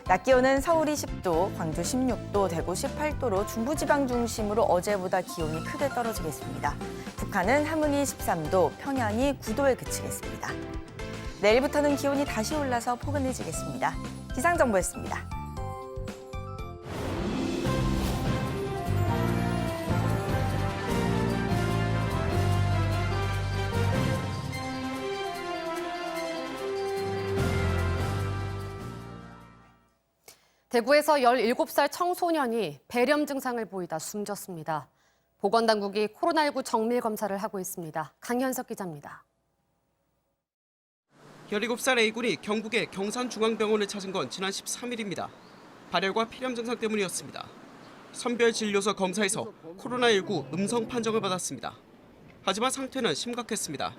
낮 기온은 서울이 10도, 광주 16도, 대구 18도로 중부지방 중심으로 어제보다 기온이 크게 떨어지겠습니다. 북한은 함흥이 13도, 평양이 9도에 그치겠습니다. 내일부터는 기온이 다시 올라서 포근해지겠습니다. 기상정보였습니다. 대구에서 17살 청소년이 배렴 증상을 보이다 숨졌습니다. 보건당국이 코로나19 정밀 검사를 하고 있습니다. 강현석 기자입니다. 17살 A군이 경북의 경산중앙병원을 찾은 건 지난 13일입니다. 발열과 폐렴 증상 때문이었습니다. 선별진료소 검사에서 코로나19 음성 판정을 받았습니다. 하지만 상태는 심각했습니다.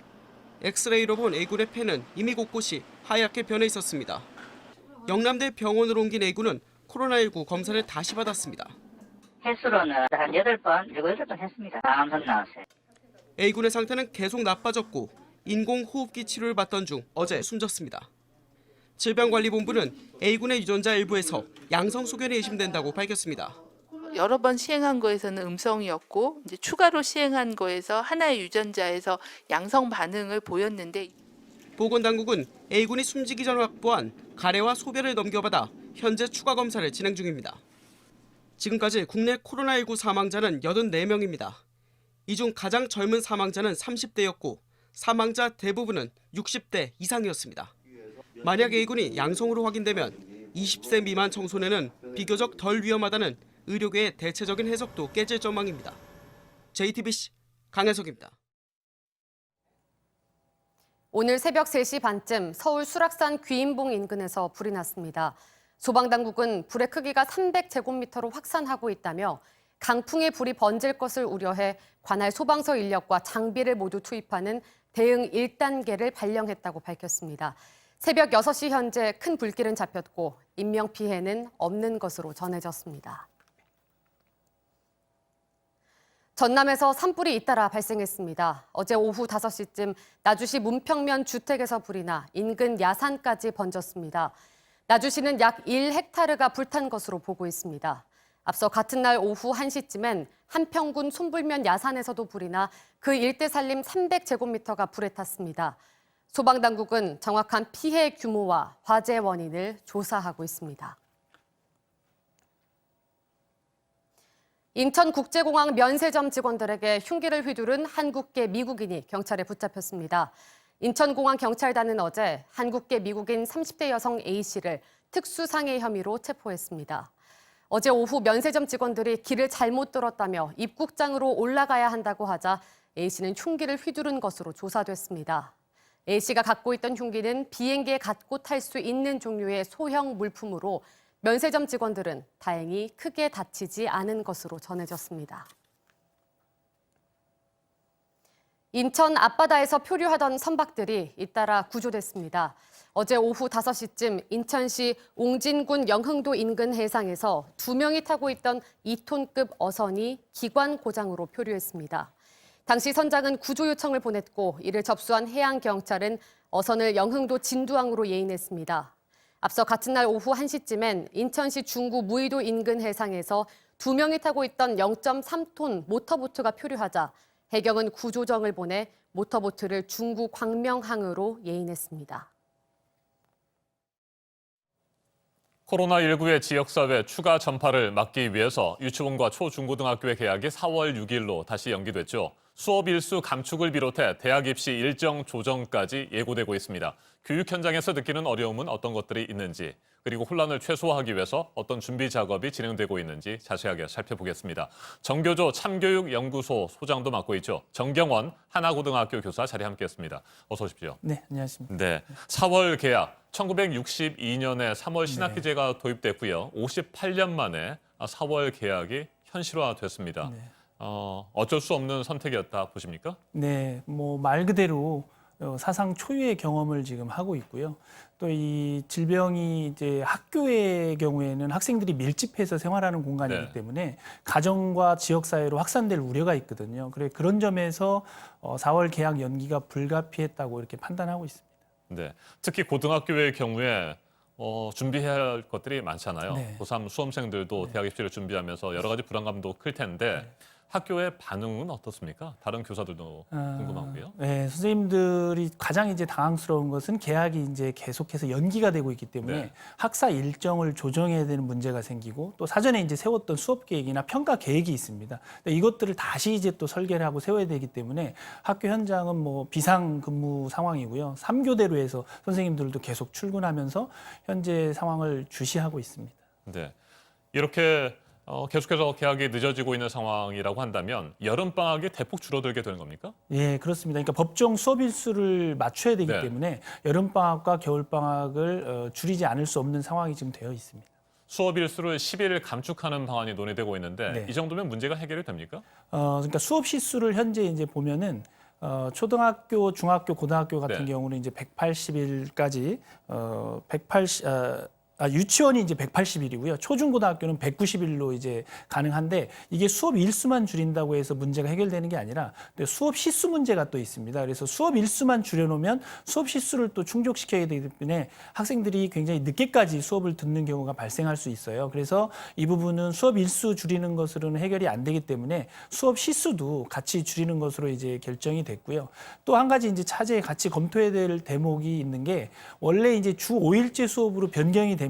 엑스레이로 본 A군의 폐는 이미 곳곳이 하얗게 변해 있었습니다. 영남대 병원으로 옮긴 A군은 코로나19 검사를 다시 받았습니다. 횟수로는 한 8번, 7번 했습니다. 암선 나왔어요. A군의 상태는 계속 나빠졌고 인공호흡기 치료를 받던 중 어제 숨졌습니다. 질병관리본부는 A군의 유전자 일부에서 양성 소견이 의심된다고 밝혔습니다. 여러 번 시행한 거에서는 음성이었고 이제 추가로 시행한 거에서 하나의 유전자에서 양성 반응을 보였는데 보건당국은 A군이 숨지기 전 확보한 가래와 소변을 넘겨받아 현재 추가 검사를 진행 중입니다. 지금까지 국내 코로나19 사망자는 84명입니다. 이 중 가장 젊은 사망자는 30대였고 사망자 대부분은 60대 이상이었습니다. 만약 A군이 양성으로 확인되면 20세 미만 청소년은 비교적 덜 위험하다는 의료계의 대체적인 해석도 깨질 전망입니다. JTBC 강혜석입니다. 오늘 새벽 3시 반쯤 서울 수락산 귀인봉 인근에서 불이 났습니다. 소방당국은 불의 크기가 300제곱미터로 확산하고 있다며 강풍의 불이 번질 것을 우려해 관할 소방서 인력과 장비를 모두 투입하는 대응 1단계를 발령했다고 밝혔습니다. 새벽 6시 현재 큰 불길은 잡혔고 인명피해는 없는 것으로 전해졌습니다. 전남에서 산불이 잇따라 발생했습니다. 어제 오후 5시쯤 나주시 문평면 주택에서 불이 나 인근 야산까지 번졌습니다. 나주시는 약 1헥타르가 불탄 것으로 보고 있습니다. 앞서 같은 날 오후 1시쯤엔 한평군 손불면 야산에서도 불이 나 그 일대 산림 300제곱미터가 불에 탔습니다. 소방당국은 정확한 피해 규모와 화재 원인을 조사하고 있습니다. 인천국제공항 면세점 직원들에게 흉기를 휘두른 한국계 미국인이 경찰에 붙잡혔습니다. 인천공항 경찰단은 어제 한국계 미국인 30대 여성 A씨를 특수상해 혐의로 체포했습니다. 어제 오후 면세점 직원들이 길을 잘못 들었다며 입국장으로 올라가야 한다고 하자 A씨는 흉기를 휘두른 것으로 조사됐습니다. A씨가 갖고 있던 흉기는 비행기에 갖고 탈 수 있는 종류의 소형 물품으로 면세점 직원들은 다행히 크게 다치지 않은 것으로 전해졌습니다. 인천 앞바다에서 표류하던 선박들이 잇따라 구조됐습니다. 어제 오후 5시쯤 인천시 옹진군 영흥도 인근 해상에서 2명이 타고 있던 2톤급 어선이 기관 고장으로 표류했습니다. 당시 선장은 구조 요청을 보냈고 이를 접수한 해양경찰은 어선을 영흥도 진두항으로 예인했습니다. 앞서 같은 날 오후 1시쯤엔 인천시 중구 무의도 인근 해상에서 2명이 타고 있던 0.3톤 모터보트가 표류하자 해경은 구조정을 보내 모터보트를 중구 광명항으로 예인했습니다. 코로나19의 지역사회 추가 전파를 막기 위해서 유치원과 초중고등학교의 개학이 4월 6일로 다시 연기됐죠. 수업 일수 감축을 비롯해 대학 입시 일정 조정까지 예고되고 있습니다. 교육 현장에서 느끼는 어려움은 어떤 것들이 있는지, 그리고 혼란을 최소화하기 위해서 어떤 준비 작업이 진행되고 있는지 자세하게 살펴보겠습니다. 정교조 참교육연구소 소장도 맡고 있죠. 정경원 하나고등학교 교사 자리에 함께했습니다. 어서 오십시오. 네, 안녕하십니까. 네, 4월 개학. 1962년에 3월 신학기제가 도입됐고요. 58년 만에 4월 개학이 현실화됐습니다. 네. 어쩔 수 없는 선택이었다 보십니까? 네, 뭐 말 그대로 사상 초유의 경험을 지금 하고 있고요. 또 이 질병이 이제 학교의 경우에는 학생들이 밀집해서 생활하는 공간이기 때문에 가정과 지역 사회로 확산될 우려가 있거든요. 그런 점에서 4월 개학 연기가 불가피했다고 이렇게 판단하고 있습니다. 네, 특히 고등학교의 경우에 준비해야 할 것들이 많잖아요. 네. 고3 수험생들도 대학 입시를 준비하면서 여러 가지 불안감도 클 텐데 학교의 반응은 어떻습니까? 다른 교사들도 궁금하고요. 네, 선생님들이 가장 이제 당황스러운 것은 개학이 이제 계속해서 연기가 되고 있기 때문에 학사 일정을 조정해야 되는 문제가 생기고 또 사전에 이제 세웠던 수업 계획이나 평가 계획이 있습니다. 이것들을 다시 이제 또 설계를 하고 세워야 되기 때문에 학교 현장은 뭐 비상 근무 상황이고요. 3교대로 해서 선생님들도 계속 출근하면서 현재 상황을 주시하고 있습니다. 네. 이렇게 계속해서 개학이 늦어지고 있는 상황이라고 한다면 여름방학이 대폭 줄어들게 되는 겁니까? 예, 그렇습니다. 그러니까 법정 수업 일수를 맞춰야 되기 네. 때문에 여름방학과 겨울방학을 줄이지 않을 수 없는 상황이 지금 되어 있습니다. 수업 일수를 10일 감축하는 방안이 논의되고 있는데 네. 이 정도면 문제가 해결이 됩니까? 그러니까 수업 시수를 현재 이제 보면은 초등학교, 중학교, 고등학교 같은 네. 경우는 이제 180일까지 유치원이 이제 180일이고요. 초중고등학교는 190일로 이제 가능한데 이게 수업 일수만 줄인다고 해서 문제가 해결되는 게 아니라 수업 시수 문제가 또 있습니다. 그래서 수업 일수만 줄여놓으면 수업 시수를 또 충족시켜야 되기 때문에 학생들이 굉장히 늦게까지 수업을 듣는 경우가 발생할 수 있어요. 그래서 이 부분은 수업 일수 줄이는 것으로는 해결이 안 되기 때문에 수업 시수도 같이 줄이는 것으로 이제 결정이 됐고요. 또 한 가지 이제 차제에 같이 검토해야 될 대목이 있는 게 원래 이제 주 5일제 수업으로 변경이 되면서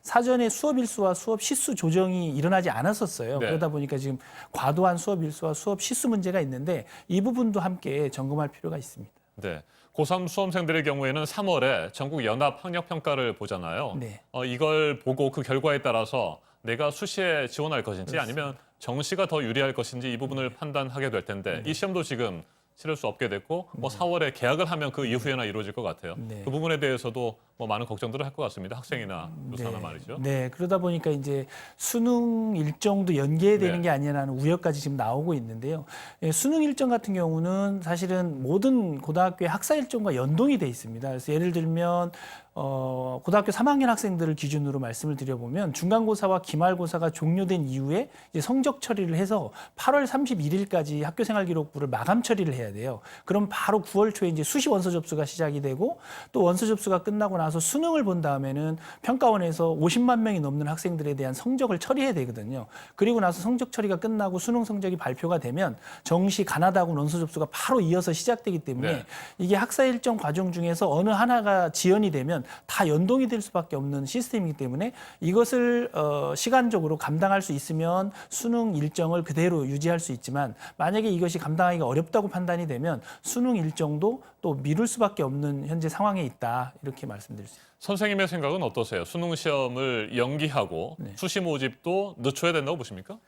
사전에 수업 일수와 수업 시수 조정이 일어나지 않았었어요. 네. 그러다 보니까 지금 과도한 수업 일수와 수업 시수 문제가 있는데 이 부분도 함께 점검할 필요가 있습니다. 네. 고3 수험생들의 경우에는 3월에 전국 연합 학력 평가를 보잖아요. 네. 이걸 보고 그 결과에 따라서 내가 수시에 지원할 것인지 그렇습니다. 아니면 정시가 더 유리할 것인지 이 부분을 판단하게 될 텐데 이 시험도 지금 치를 수 없게 됐고 4월에 개학을 하면 그 이후에나 이루어질 것 같아요. 네. 그 부분에 대해서도 많은 걱정들을 할 것 같습니다. 학생이나 교사나 말이죠. 네, 그러다 보니까 이제 수능 일정도 연계되는 네. 게 아니라는 우려까지 지금 나오고 있는데요. 수능 일정 같은 경우는 사실은 모든 고등학교의 학사 일정과 연동이 돼 있습니다. 그래서 예를 들면 고등학교 3학년 학생들을 기준으로 말씀을 드려보면 중간고사와 기말고사가 종료된 이후에 이제 성적 처리를 해서 8월 31일까지 학교생활기록부를 마감 처리를 해야 돼요. 그럼 바로 9월 초에 이제 수시 원서 접수가 시작이 되고 또 원서 접수가 끝나고 나서 수능을 본 다음에는 평가원에서 50만 명이 넘는 학생들에 대한 성적을 처리해야 되거든요. 그리고 나서 성적 처리가 끝나고 수능 성적이 발표가 되면 정시 가나다하고 원서 접수가 바로 이어서 시작되기 때문에 네. 이게 학사 일정 과정 중에서 어느 하나가 지연이 되면 다 연동이 될 수밖에 없는 시스템이기 때문에 이것을 시간적으로 감당할 수 있으면 수능 일정을 그대로 유지할 수 있지만 만약에 이것이 감당하기가 어렵다고 판단이 되면 수능 일정도 또 미룰 수밖에 없는 현재 상황에 있다 이렇게 말씀드릴 수 있습니다. 선생님의 생각은 어떠세요? 수능 시험을 연기하고 수시 모집도 늦춰야 된다고 보십니까?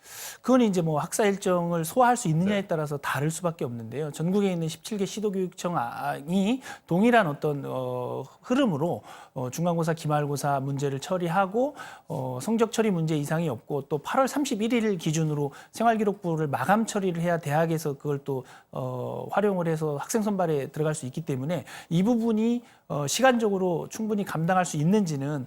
그건 이제 뭐 학사 일정을 소화할 수 있느냐에 따라서 다를 수밖에 없는데요. 전국에 있는 17개 시도교육청이 동일한 어떤 흐름으로 중간고사, 기말고사 문제를 처리하고 성적 처리 문제 이상이 없고 또 8월 31일 기준으로 생활기록부를 마감 처리를 해야 대학에서 그걸 또 활용을 해서 학생 선발에 들어갈 수 있기 때문에 이 부분이 시간적으로 충분히 감당할 수 있는지는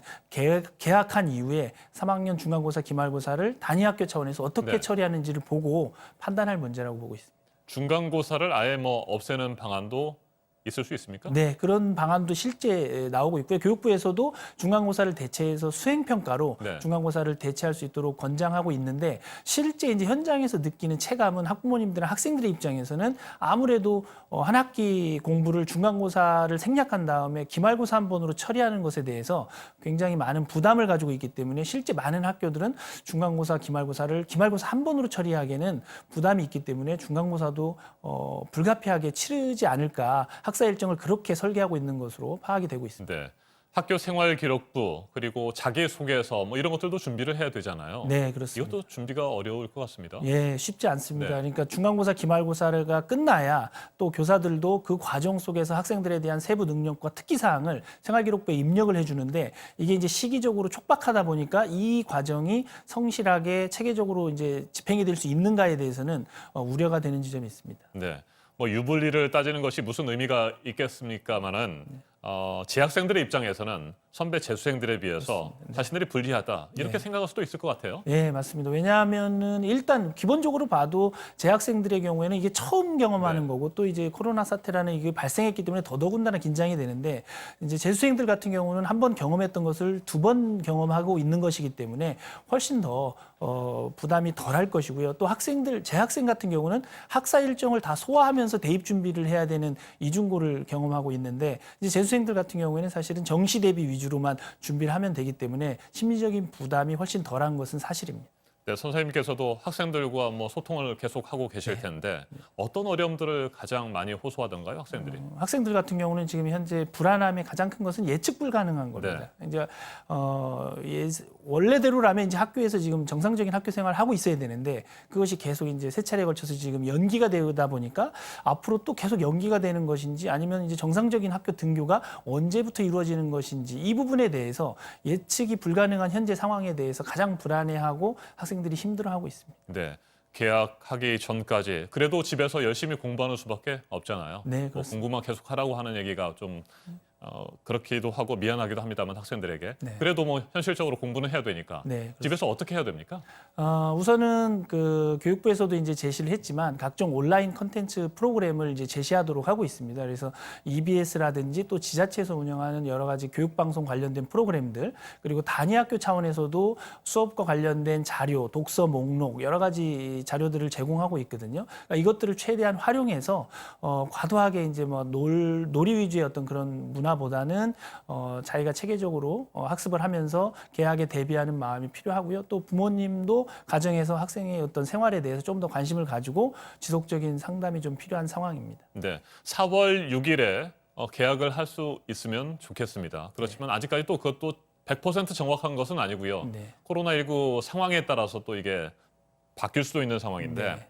개학한 이후에 3학년 중간고사, 기말고사를 단위학교 차원에서 어떻게 네. 처리하는지를 보고 판단할 문제라고 보고 있습니다. 중간고사를 아예 없애는 방안도 있을 수 있습니까? 네, 그런 방안도 실제 나오고 있고요. 교육부에서도 중간고사를 대체해서 수행평가로 네. 중간고사를 대체할 수 있도록 권장하고 있는데 실제 이제 현장에서 느끼는 체감은 학부모님들이나 학생들의 입장에서는 아무래도 한 학기 공부를 중간고사를 생략한 다음에 기말고사 한 번으로 처리하는 것에 대해서 굉장히 많은 부담을 가지고 있기 때문에 실제 많은 학교들은 중간고사, 기말고사를 기말고사 한 번으로 처리하기에는 부담이 있기 때문에 중간고사도 불가피하게 치르지 않을까 학사 일정을 그렇게 설계하고 있는 것으로 파악이 되고 있습니다. 네. 학교 생활 기록부 그리고 자기소개서 이런 것들도 준비를 해야 되잖아요. 네, 그렇습니다. 이것도 준비가 어려울 것 같습니다. 예, 쉽지 않습니다. 네. 그러니까 중간고사, 기말고사가 끝나야 또 교사들도 그 과정 속에서 학생들에 대한 세부 능력과 특기 사항을 생활기록부에 입력을 해주는데 이게 이제 시기적으로 촉박하다 보니까 이 과정이 성실하게 체계적으로 이제 집행이 될 수 있는가에 대해서는 우려가 되는 지점이 있습니다. 네. 유불리를 따지는 것이 무슨 의미가 있겠습니까마는 재학생들의 입장에서는 선배 재수생들에 비해서 자신들이 불리하다 이렇게 생각할 수도 있을 것 같아요. 네, 맞습니다. 왜냐하면은 일단 기본적으로 봐도 재학생들의 경우에는 이게 처음 경험하는 거고 또 이제 코로나 사태라는 이게 발생했기 때문에 더더군다나 긴장이 되는데 이제 재수생들 같은 경우는 한 번 경험했던 것을 2번 경험하고 있는 것이기 때문에 훨씬 더 부담이 덜할 것이고요. 또 재학생 같은 경우는 학사 일정을 다 소화하면서 대입 준비를 해야 되는 이중고를 경험하고 있는데 이제 재수생들 같은 경우에는 사실은 정시 대비 위주로만 준비를 하면 되기 때문에 심리적인 부담이 훨씬 덜한 것은 사실입니다. 네, 선생님께서도 학생들과 소통을 계속하고 계실 텐데 어떤 어려움들을 가장 많이 호소하던가요, 학생들이? 학생들 같은 경우는 지금 현재 불안함의 가장 큰 것은 예측 불가능한 겁니다. 이제 원래대로라면 이제 학교에서 지금 정상적인 학교 생활을 하고 있어야 되는데 그것이 계속 이제 세 차례에 걸쳐서 지금 연기가 되다 보니까 앞으로 또 계속 연기가 되는 것인지 아니면 이제 정상적인 학교 등교가 언제부터 이루어지는 것인지 이 부분에 대해서 예측이 불가능한 현재 상황에 대해서 가장 불안해하고 학생들이 힘들어하고 있습니다. 네. 개학하기 전까지 그래도 집에서 열심히 공부하는 수밖에 없잖아요. 네, 뭐 공부만 계속 하라고 하는 얘기가 좀 그렇기도 하고 미안하기도 합니다만 학생들에게 네. 그래도 뭐 현실적으로 공부는 해야 되니까 네, 집에서 어떻게 해야 됩니까? 우선은 그 교육부에서도 이제 제시를 했지만 각종 온라인 컨텐츠 프로그램을 이제 제시하도록 하고 있습니다. 그래서 EBS라든지 또 지자체에서 운영하는 여러 가지 교육방송 관련된 프로그램들 그리고 단위학교 차원에서도 수업과 관련된 자료, 독서 목록 여러 가지 자료들을 제공하고 있거든요. 그러니까 이것들을 최대한 활용해서 과도하게 이제 뭐 놀이 위주의 어떤 그런 문화보다는 자기가 체계적으로 학습을 하면서 개학에 대비하는 마음이 필요하고요. 또 부모님도 가정에서 학생의 어떤 생활에 대해서 좀 더 관심을 가지고 지속적인 상담이 좀 필요한 상황입니다. 네, 4월 6일에 개학을 할 수 있으면 좋겠습니다. 그렇지만 아직까지 또 그것도 100% 정확한 것은 아니고요. 네. 코로나19 상황에 따라서 또 이게 바뀔 수도 있는 상황인데 네.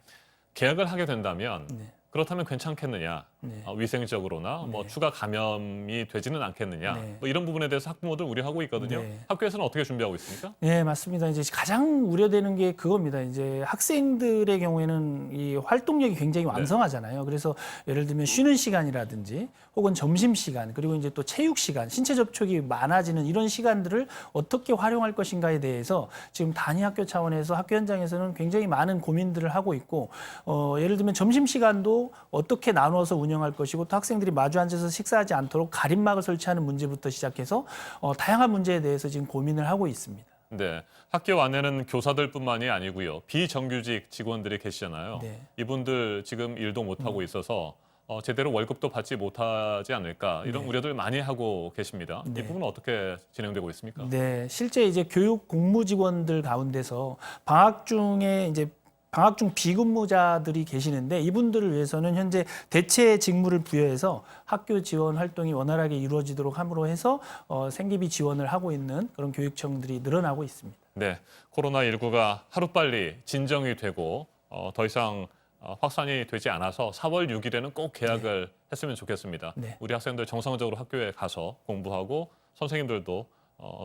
개학을 하게 된다면 네. 그렇다면 괜찮겠느냐? 네. 위생적으로나 뭐 추가 감염이 되지는 않겠느냐? 네. 뭐 이런 부분에 대해서 학부모들 우려하고 있거든요. 네. 학교에서는 어떻게 준비하고 있습니까? 네, 맞습니다. 이제 가장 우려되는 게 그겁니다. 이제 학생들의 경우에는 이 활동력이 굉장히 완성하잖아요. 그래서 예를 들면 쉬는 시간이라든지 혹은 점심 시간 그리고 이제 또 체육 시간, 신체 접촉이 많아지는 이런 시간들을 어떻게 활용할 것인가에 대해서 지금 단위 학교 차원에서 학교 현장에서는 굉장히 많은 고민들을 하고 있고 예를 들면 점심 시간도 어떻게 나누어서 운영할 것이고 또 학생들이 마주 앉아서 식사하지 않도록 가림막을 설치하는 문제부터 시작해서 다양한 문제에 대해서 지금 고민을 하고 있습니다. 네, 학교 안에는 교사들뿐만이 아니고요. 비정규직 직원들이 계시잖아요. 네. 이분들 지금 일도 못하고 있어서 제대로 월급도 받지 못하지 않을까 이런 우려들 많이 하고 계십니다. 이 부분은 어떻게 진행되고 있습니까? 네, 실제 이제 교육 공무직원들 가운데서 방학 중 비근무자들이 계시는데 이분들을 위해서는 현재 대체 직무를 부여해서 학교 지원 활동이 원활하게 이루어지도록 함으로 해서 생계비 지원을 하고 있는 그런 교육청들이 늘어나고 있습니다. 네, 코로나19가 하루빨리 진정이 되고 더 이상 확산이 되지 않아서 4월 6일에는 꼭 개학을 했으면 좋겠습니다. 네. 우리 학생들 정상적으로 학교에 가서 공부하고 선생님들도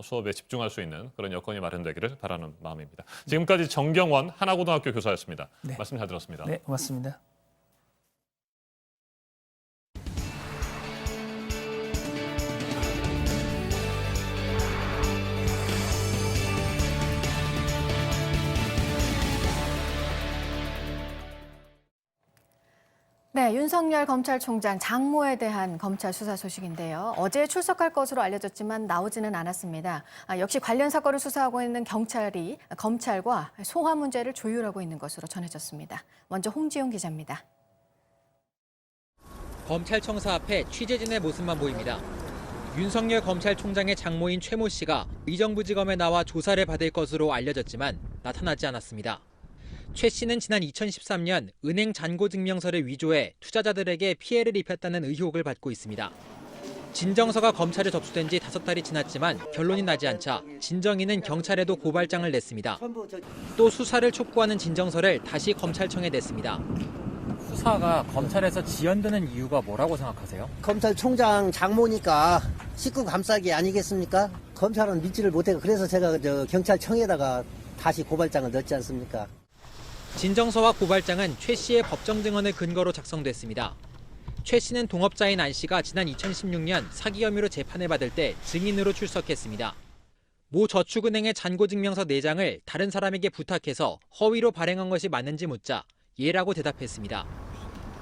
수업에 집중할 수 있는 그런 여건이 마련되기를 바라는 마음입니다. 지금까지 정경원 하나고등학교 교사였습니다. 네. 말씀 잘 들었습니다. 네, 고맙습니다. 네, 윤석열 검찰총장 장모에 대한 검찰 수사 소식인데요. 어제 출석할 것으로 알려졌지만 나오지는 않았습니다. 역시 관련 사건을 수사하고 있는 경찰이 검찰과 소화 문제를 조율하고 있는 것으로 전해졌습니다. 먼저 홍지용 기자입니다. 검찰청사 앞에 취재진의 모습만 보입니다. 윤석열 검찰총장의 장모인 최모 씨가 의정부지검에 나와 조사를 받을 것으로 알려졌지만 나타나지 않았습니다. 최 씨는 지난 2013년 은행 잔고증명서를 위조해 투자자들에게 피해를 입혔다는 의혹을 받고 있습니다. 진정서가 검찰에 접수된 지 5달이 지났지만 결론이 나지 않자 진정인은 경찰에도 고발장을 냈습니다. 또 수사를 촉구하는 진정서를 다시 검찰청에 냈습니다. 수사가 검찰에서 지연되는 이유가 뭐라고 생각하세요? 검찰총장 장모니까 식구 감싸기 아니겠습니까? 검찰은 믿지를 못해요. 그래서 제가 경찰청에다가 다시 고발장을 넣지 않습니까? 진정서와 고발장은 최 씨의 법정 증언을 근거로 작성됐습니다. 최 씨는 동업자인 안 씨가 지난 2016년 사기 혐의로 재판을 받을 때 증인으로 출석했습니다. 모 저축은행의 잔고증명서 4장을 다른 사람에게 부탁해서 허위로 발행한 것이 맞는지 묻자 예라고 대답했습니다.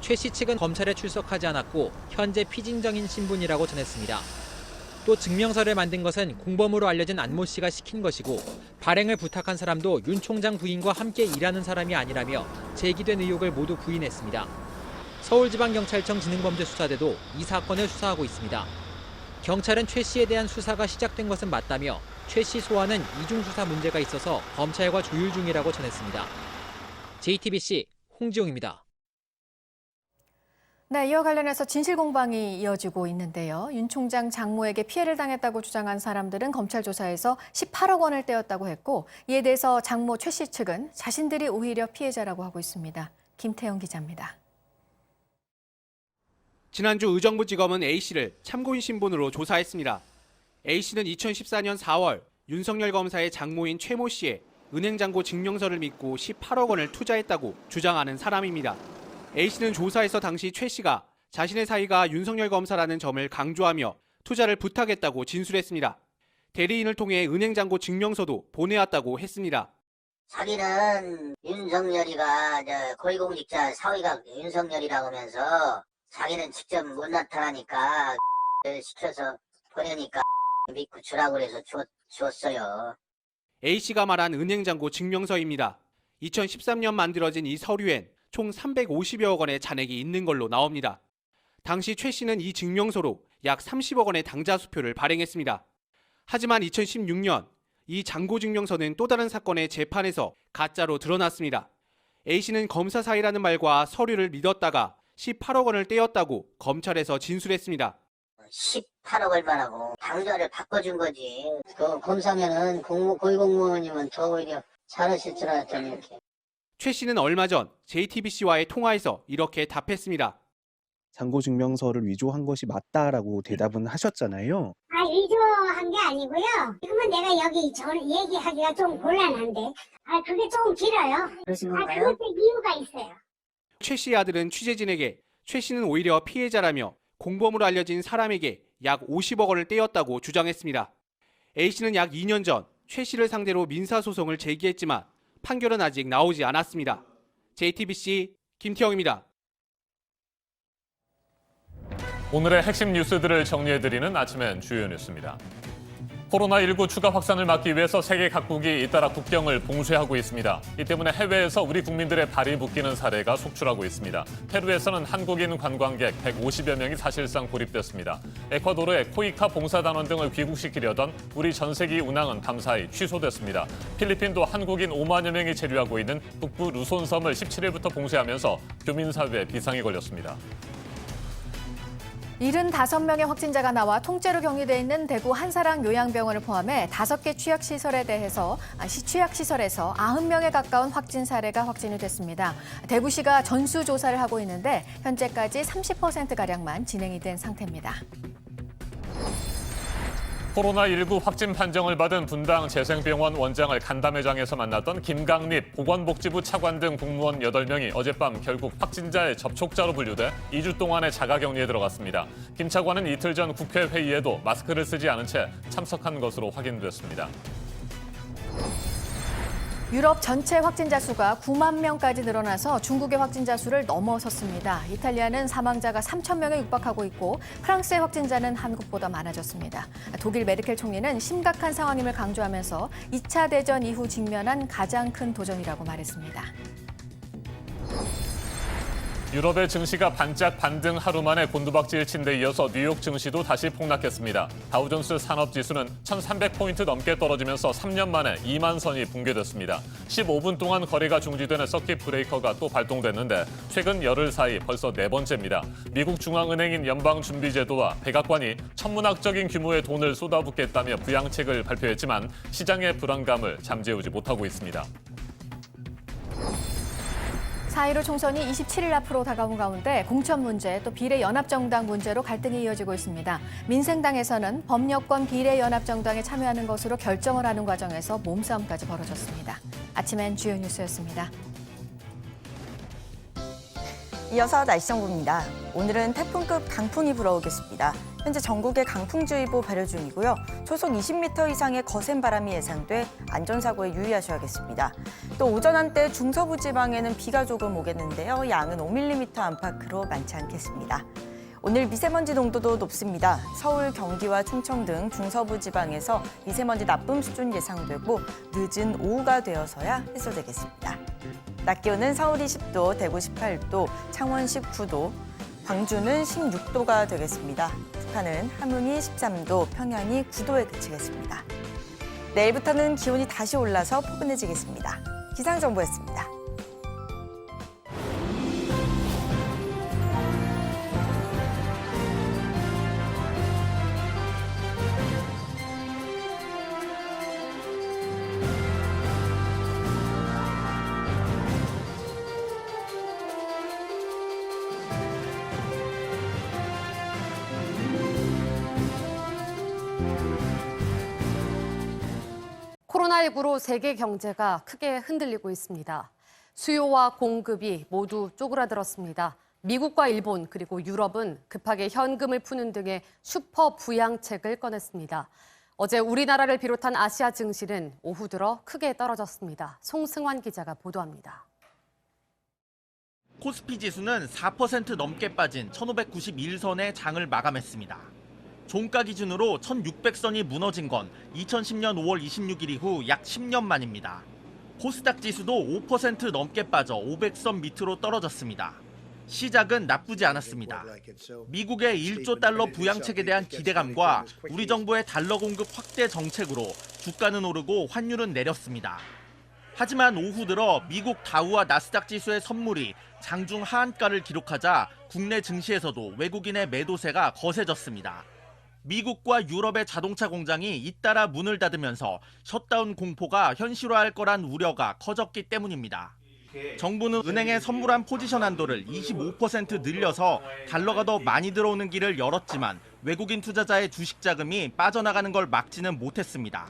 최 씨 측은 검찰에 출석하지 않았고 현재 피진정인 신분이라고 전했습니다. 또 증명서를 만든 것은 공범으로 알려진 안모 씨가 시킨 것이고 발행을 부탁한 사람도 윤 총장 부인과 함께 일하는 사람이 아니라며 제기된 의혹을 모두 부인했습니다. 서울지방경찰청 지능범죄수사대도 이 사건을 수사하고 있습니다. 경찰은 최 씨에 대한 수사가 시작된 것은 맞다며 최 씨 소환은 이중수사 문제가 있어서 검찰과 조율 중이라고 전했습니다. JTBC 홍지용입니다. 네, 이와 관련해서 진실 공방이 이어지고 있는데요. 윤 총장 장모에게 피해를 당했다고 주장한 사람들은 검찰 조사에서 18억 원을 떼었다고 했고, 이에 대해서 장모 최 씨 측은 자신들이 오히려 피해자라고 하고 있습니다. 김태영 기자입니다. 지난주 의정부지검은 A씨를 참고인 신분으로 조사했습니다. A씨는 2014년 4월 윤석열 검사의 장모인 최모 씨의 은행잔고 증명서를 믿고 18억 원을 투자했다고 주장하는 사람입니다. A씨는 조사에서 당시 최 씨가 자신의 사위가 윤석열 검사라는 점을 강조하며 투자를 부탁했다고 진술했습니다. 대리인을 통해 은행잔고 증명서도 보내왔다고 했습니다. 자기는 윤석열이가 고위공직자 사위가 윤석열이라고 하면서 자기는 직접 못 나타나니까 시켜서 보내니까 믿고 주라고 해서 줬어요. A씨가 말한 은행잔고 증명서입니다. 2013년 만들어진 이 서류엔 총 350여억 원의 잔액이 있는 걸로 나옵니다. 당시 최 씨는 이 증명서로 약 30억 원의 당좌 수표를 발행했습니다. 하지만 2016년 이 잔고 증명서는 또 다른 사건의 재판에서 가짜로 드러났습니다. A씨는 검사 사이라는 말과 서류를 믿었다가 18억 원을 떼었다고 검찰에서 진술했습니다. 18억 얼마라고 당좌를 바꿔준 거지. 그 검사면은 고위공무원이면 더 오히려 잘하실 줄 알았더니 이렇게. 최 씨는 얼마 전 JTBC와의 통화에서 이렇게 답했습니다. 잔고증명서를 위조한 것이 맞다라고 대답은 하셨잖아요. 위조한 게 아니고요. 지금은 내가 여기 얘기하기가 좀 곤란한데, 그게 조금 길어요. 그러신 건가요? 그것도 이유가 있어요. 최 씨의 아들은 취재진에게 최 씨는 오히려 피해자라며 공범으로 알려진 사람에게 약 50억 원을 떼었다고 주장했습니다. A씨는 약 2년 전 최 씨를 상대로 민사소송을 제기했지만 판결은 아직 나오지 않았습니다. JTBC 김태영입니다. 오늘의 핵심 뉴스들을 정리해드리는 아침엔 주요 뉴스입니다. 코로나19 추가 확산을 막기 위해서 세계 각국이 잇따라 국경을 봉쇄하고 있습니다. 이 때문에 해외에서 우리 국민들의 발이 묶이는 사례가 속출하고 있습니다. 페루에서는 한국인 관광객 150여 명이 사실상 고립됐습니다. 에콰도르의 코이카 봉사단원 등을 귀국시키려던 우리 전세기 운항은 밤사이 취소됐습니다. 필리핀도 한국인 5만여 명이 체류하고 있는 북부 루손섬을 17일부터 봉쇄하면서 교민사회에 비상이 걸렸습니다. 75명의 확진자가 나와 통째로 격리돼 있는 대구 한사랑 요양병원을 포함해 5개 취약시설에서 90명에 가까운 확진 사례가 확진이 됐습니다. 대구시가 전수조사를 하고 있는데 현재까지 30%가량만 진행이 된 상태입니다. 코로나19 확진 판정을 받은 분당 재생병원 원장을 간담회장에서 만났던 김강립 보건복지부 차관 등 공무원 8명이 어젯밤 결국 확진자의 접촉자로 분류돼 2주 동안의 자가격리에 들어갔습니다. 김 차관은 이틀 전 국회 회의에도 마스크를 쓰지 않은 채 참석한 것으로 확인됐습니다. 유럽 전체 확진자 수가 9만 명까지 늘어나서 중국의 확진자 수를 넘어섰습니다. 이탈리아는 사망자가 3천 명에 육박하고 있고 프랑스의 확진자는 한국보다 많아졌습니다. 독일 메르켈 총리는 심각한 상황임을 강조하면서 2차 대전 이후 직면한 가장 큰 도전이라고 말했습니다. 유럽의 증시가 반짝 반등 하루 만에 곤두박질 친 데 이어서 뉴욕 증시도 다시 폭락했습니다. 다우존스 산업지수는 1,300포인트 넘게 떨어지면서 3년 만에 2만 선이 붕괴됐습니다. 15분 동안 거래가 중지되는 서킷 브레이커가 또 발동됐는데 최근 열흘 사이 벌써 4번째입니다. 미국 중앙은행인 연방준비제도와 백악관이 천문학적인 규모의 돈을 쏟아붓겠다며 부양책을 발표했지만 시장의 불안감을 잠재우지 못하고 있습니다. 4.15 총선이 27일 앞으로 다가온 가운데 공천 문제 또 비례연합정당 문제로 갈등이 이어지고 있습니다. 민생당에서는 범여권 비례연합정당에 참여하는 것으로 결정을 하는 과정에서 몸싸움까지 벌어졌습니다. 아침엔 주요 뉴스였습니다. 이어서 날씨 정보입니다. 오늘은 태풍급 강풍이 불어오겠습니다. 현재 전국에 강풍주의보 발효 중이고요. 초속 20m 이상의 거센 바람이 예상돼 안전사고에 유의하셔야겠습니다. 또 오전 한때 중서부 지방에는 비가 조금 오겠는데요. 양은 5mm 안팎으로 많지 않겠습니다. 오늘 미세먼지 농도도 높습니다. 서울, 경기와 충청 등 중서부 지방에서 미세먼지 나쁨 수준 예상되고 늦은 오후가 되어서야 해소되겠습니다. 낮 기온은 서울이 10도, 대구 18도, 창원 19도, 광주는 16도가 되겠습니다. 북한은 함흥이 13도, 평양이 9도에 그치겠습니다. 내일부터는 기온이 다시 올라서 포근해지겠습니다. 기상정보였습니다. 코로나19로 세계 경제가 크게 흔들리고 있습니다. 수요와 공급이 모두 쪼그라들었습니다. 미국과 일본 그리고 유럽은 급하게 현금을 푸는 등의 슈퍼 부양책을 꺼냈습니다. 어제 우리나라를 비롯한 아시아 증시는 오후 들어 크게 떨어졌습니다. 송승환 기자가 보도합니다. 코스피 지수는 4% 넘게 빠진 1591선의 장을 마감했습니다. 종가 기준으로 1600선이 무너진 건 2010년 5월 26일 이후 약 10년 만입니다. 코스닥 지수도 5% 넘게 빠져 500선 밑으로 떨어졌습니다. 시작은 나쁘지 않았습니다. 미국의 1조 달러 부양책에 대한 기대감과 우리 정부의 달러 공급 확대 정책으로 주가는 오르고 환율은 내렸습니다. 하지만 오후 들어 미국 다우와 나스닥 지수의 선물이 장중 하한가를 기록하자 국내 증시에서도 외국인의 매도세가 거세졌습니다. 미국과 유럽의 자동차 공장이 잇따라 문을 닫으면서 셧다운 공포가 현실화할 거란 우려가 커졌기 때문입니다. 정부는 은행에 선물한 포지션 한도를 25% 늘려서 달러가 더 많이 들어오는 길을 열었지만 외국인 투자자의 주식 자금이 빠져나가는 걸 막지는 못했습니다.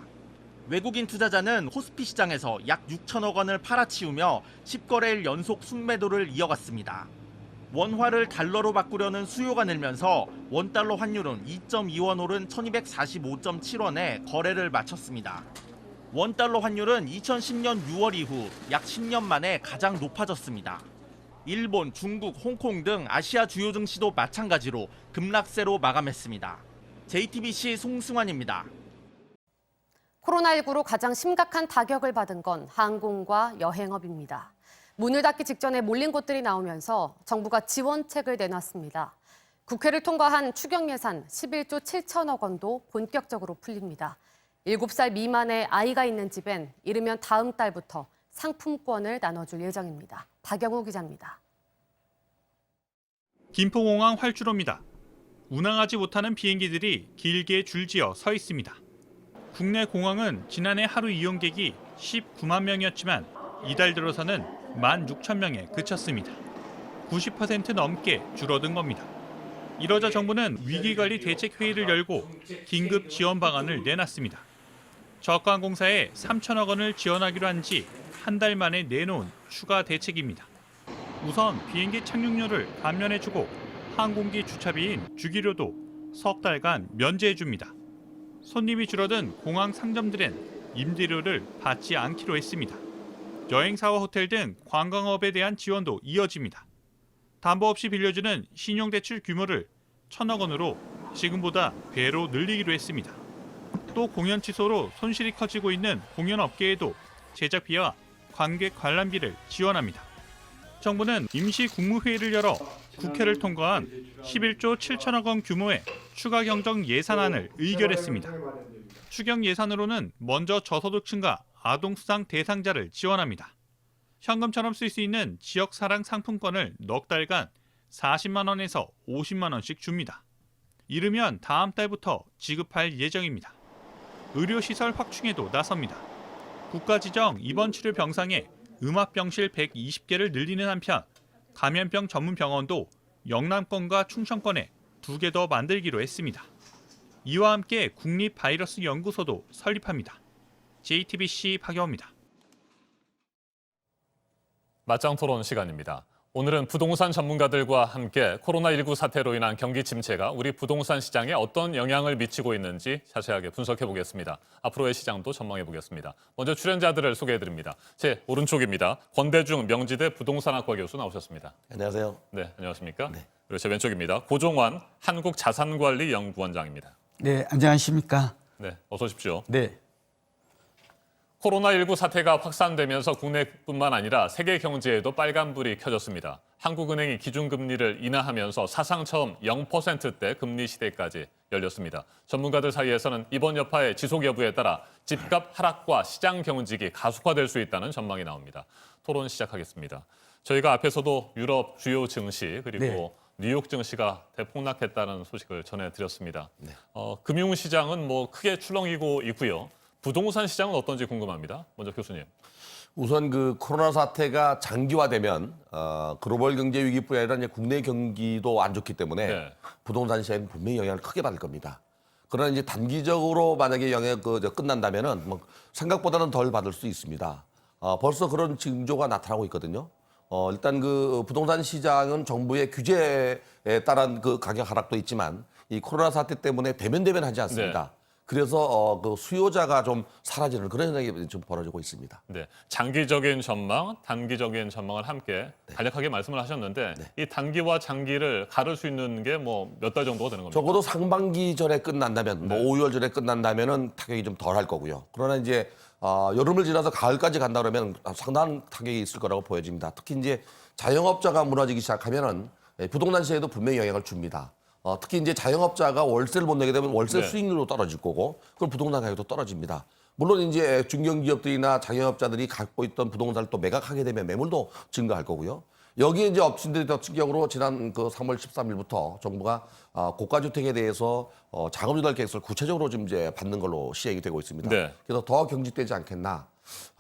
외국인 투자자는 코스피 시장에서 약 6천억 원을 팔아치우며 10거래일 연속 순매도를 이어갔습니다. 원화를 달러로 바꾸려는 수요가 늘면서 원달러 환율은 2.2원 오른 1245.7원에 거래를 마쳤습니다. 원달러 환율은 2010년 6월 이후 약 10년 만에 가장 높아졌습니다. 일본, 중국, 홍콩 등 아시아 주요 증시도 마찬가지로 급락세로 마감했습니다. JTBC 송승환입니다. 코로나19로 가장 심각한 타격을 받은 건 항공과 여행업입니다. 문을 닫기 직전에 몰린 곳들이 나오면서 정부가 지원책을 내놨습니다. 국회를 통과한 추경 예산 11조 7천억 원도 본격적으로 풀립니다. 7살 미만의 아이가 있는 집엔 이르면 다음 달부터 상품권을 나눠줄 예정입니다. 박영우 기자입니다. 김포공항 활주로입니다. 운항하지 못하는 비행기들이 길게 줄지어 서 있습니다. 국내 공항은 지난해 하루 이용객이 19만 명이었지만 이달 들어서는 16,000명에 그쳤습니다. 90% 넘게 줄어든 겁니다. 이러자 정부는 위기관리 대책회의를 열고 긴급 지원 방안을 내놨습니다. 저가항공사에 3천억 원을 지원하기로 한 지 한 달 만에 내놓은 추가 대책입니다. 우선 비행기 착륙료를 감면해주고 항공기 주차비인 주기료도 석 달간 면제해줍니다. 손님이 줄어든 공항 상점들은 임대료를 받지 않기로 했습니다. 여행사와 호텔 등 관광업에 대한 지원도 이어집니다. 담보 없이 빌려주는 신용대출 규모를 1,000억 원으로 지금보다 배로 늘리기로 했습니다. 또 공연 취소로 손실이 커지고 있는 공연업계에도 제작비와 관객 관람비를 지원합니다. 정부는 임시 국무회의를 열어 국회를 통과한 11조 7천억 원 규모의 추가 경정 예산안을 의결했습니다. 추경 예산으로는 먼저 저소득층과 아동수당 대상자를 지원합니다. 현금처럼 쓸 수 있는 지역사랑 상품권을 넉 달간 40만 원에서 50만 원씩 줍니다. 이르면 다음 달부터 지급할 예정입니다. 의료시설 확충에도 나섭니다. 국가지정 입원치료 병상에 음압병실 120개를 늘리는 한편 감염병 전문 병원도 영남권과 충청권에 2개 더 만들기로 했습니다. 이와 함께 국립바이러스연구소도 설립합니다. JTBC 박영호입니다. 맞짱 토론 시간입니다. 오늘은 부동산 전문가들과 함께 코로나19 사태로 인한 경기 침체가 우리 부동산 시장에 어떤 영향을 미치고 있는지 자세하게 분석해 보겠습니다. 앞으로의 시장도 전망해 보겠습니다. 먼저 출연자들을 소개해 드립니다. 제 오른쪽입니다. 권대중 명지대 부동산학과 교수 나오셨습니다. 안녕하세요. 네, 안녕하십니까? 네. 그리고 제 왼쪽입니다. 고종환 한국자산관리연구원장입니다. 네, 안녕하십니까? 네, 어서 오십시오. 네. 코로나19 사태가 확산되면서 국내뿐만 아니라 세계 경제에도 빨간불이 켜졌습니다. 한국은행이 기준금리를 인하하면서 사상 처음 0%대 금리 시대까지 열렸습니다. 전문가들 사이에서는 이번 여파의 지속 여부에 따라 집값 하락과 시장 경직이 가속화될 수 있다는 전망이 나옵니다. 토론 시작하겠습니다. 저희가 앞에서도 유럽 주요 증시 그리고 네. 뉴욕 증시가 대폭락했다는 소식을 전해드렸습니다. 네. 금융시장은 뭐 크게 출렁이고 있고요. 부동산 시장은 어떤지 궁금합니다. 먼저 교수님. 우선 그 코로나 사태가 장기화되면 글로벌 경제 위기뿐 아니라 이제 국내 경기도 안 좋기 때문에 부동산 시장은 분명히 영향을 크게 받을 겁니다. 그러나 이제 단기적으로 만약에 영향 끝난다면은 뭐 생각보다는 덜 받을 수 있습니다. 벌써 그런 징조가 나타나고 있거든요. 일단 그 부동산 시장은 정부의 규제에 따른 그 가격 하락도 있지만 이 코로나 사태 때문에 대면하지 않습니다. 네. 그래서 그 수요자가 좀 사라지는 그런 현상이 좀 벌어지고 있습니다. 네, 장기적인 전망, 단기적인 전망을 함께 간략하게 말씀을 하셨는데 이 단기와 장기를 가를 수 있는 게 뭐 몇 달 정도가 되는 겁니까? 적어도 상반기 전에 끝난다면, 뭐 5월 전에 끝난다면은 타격이 좀 덜 할 거고요. 그러나 이제 여름을 지나서 가을까지 간다 그러면 상당한 타격이 있을 거라고 보여집니다. 특히 이제 자영업자가 무너지기 시작하면은 부동산 시장에도 분명히 영향을 줍니다. 특히 이제 자영업자가 월세를 못 내게 되면 월세 네. 수익률도 떨어질 거고, 그럼 부동산 가격도 떨어집니다. 물론 이제 중견기업들이나 자영업자들이 갖고 있던 부동산을 또 매각하게 되면 매물도 증가할 거고요. 여기에 이제 업체들이 더 충격으로 지난 그 3월 13일부터 정부가 고가주택에 대해서 자금 조달 계획서를 구체적으로 지금 이제 받는 걸로 시행이 되고 있습니다. 네. 그래서 더 경직되지 않겠나.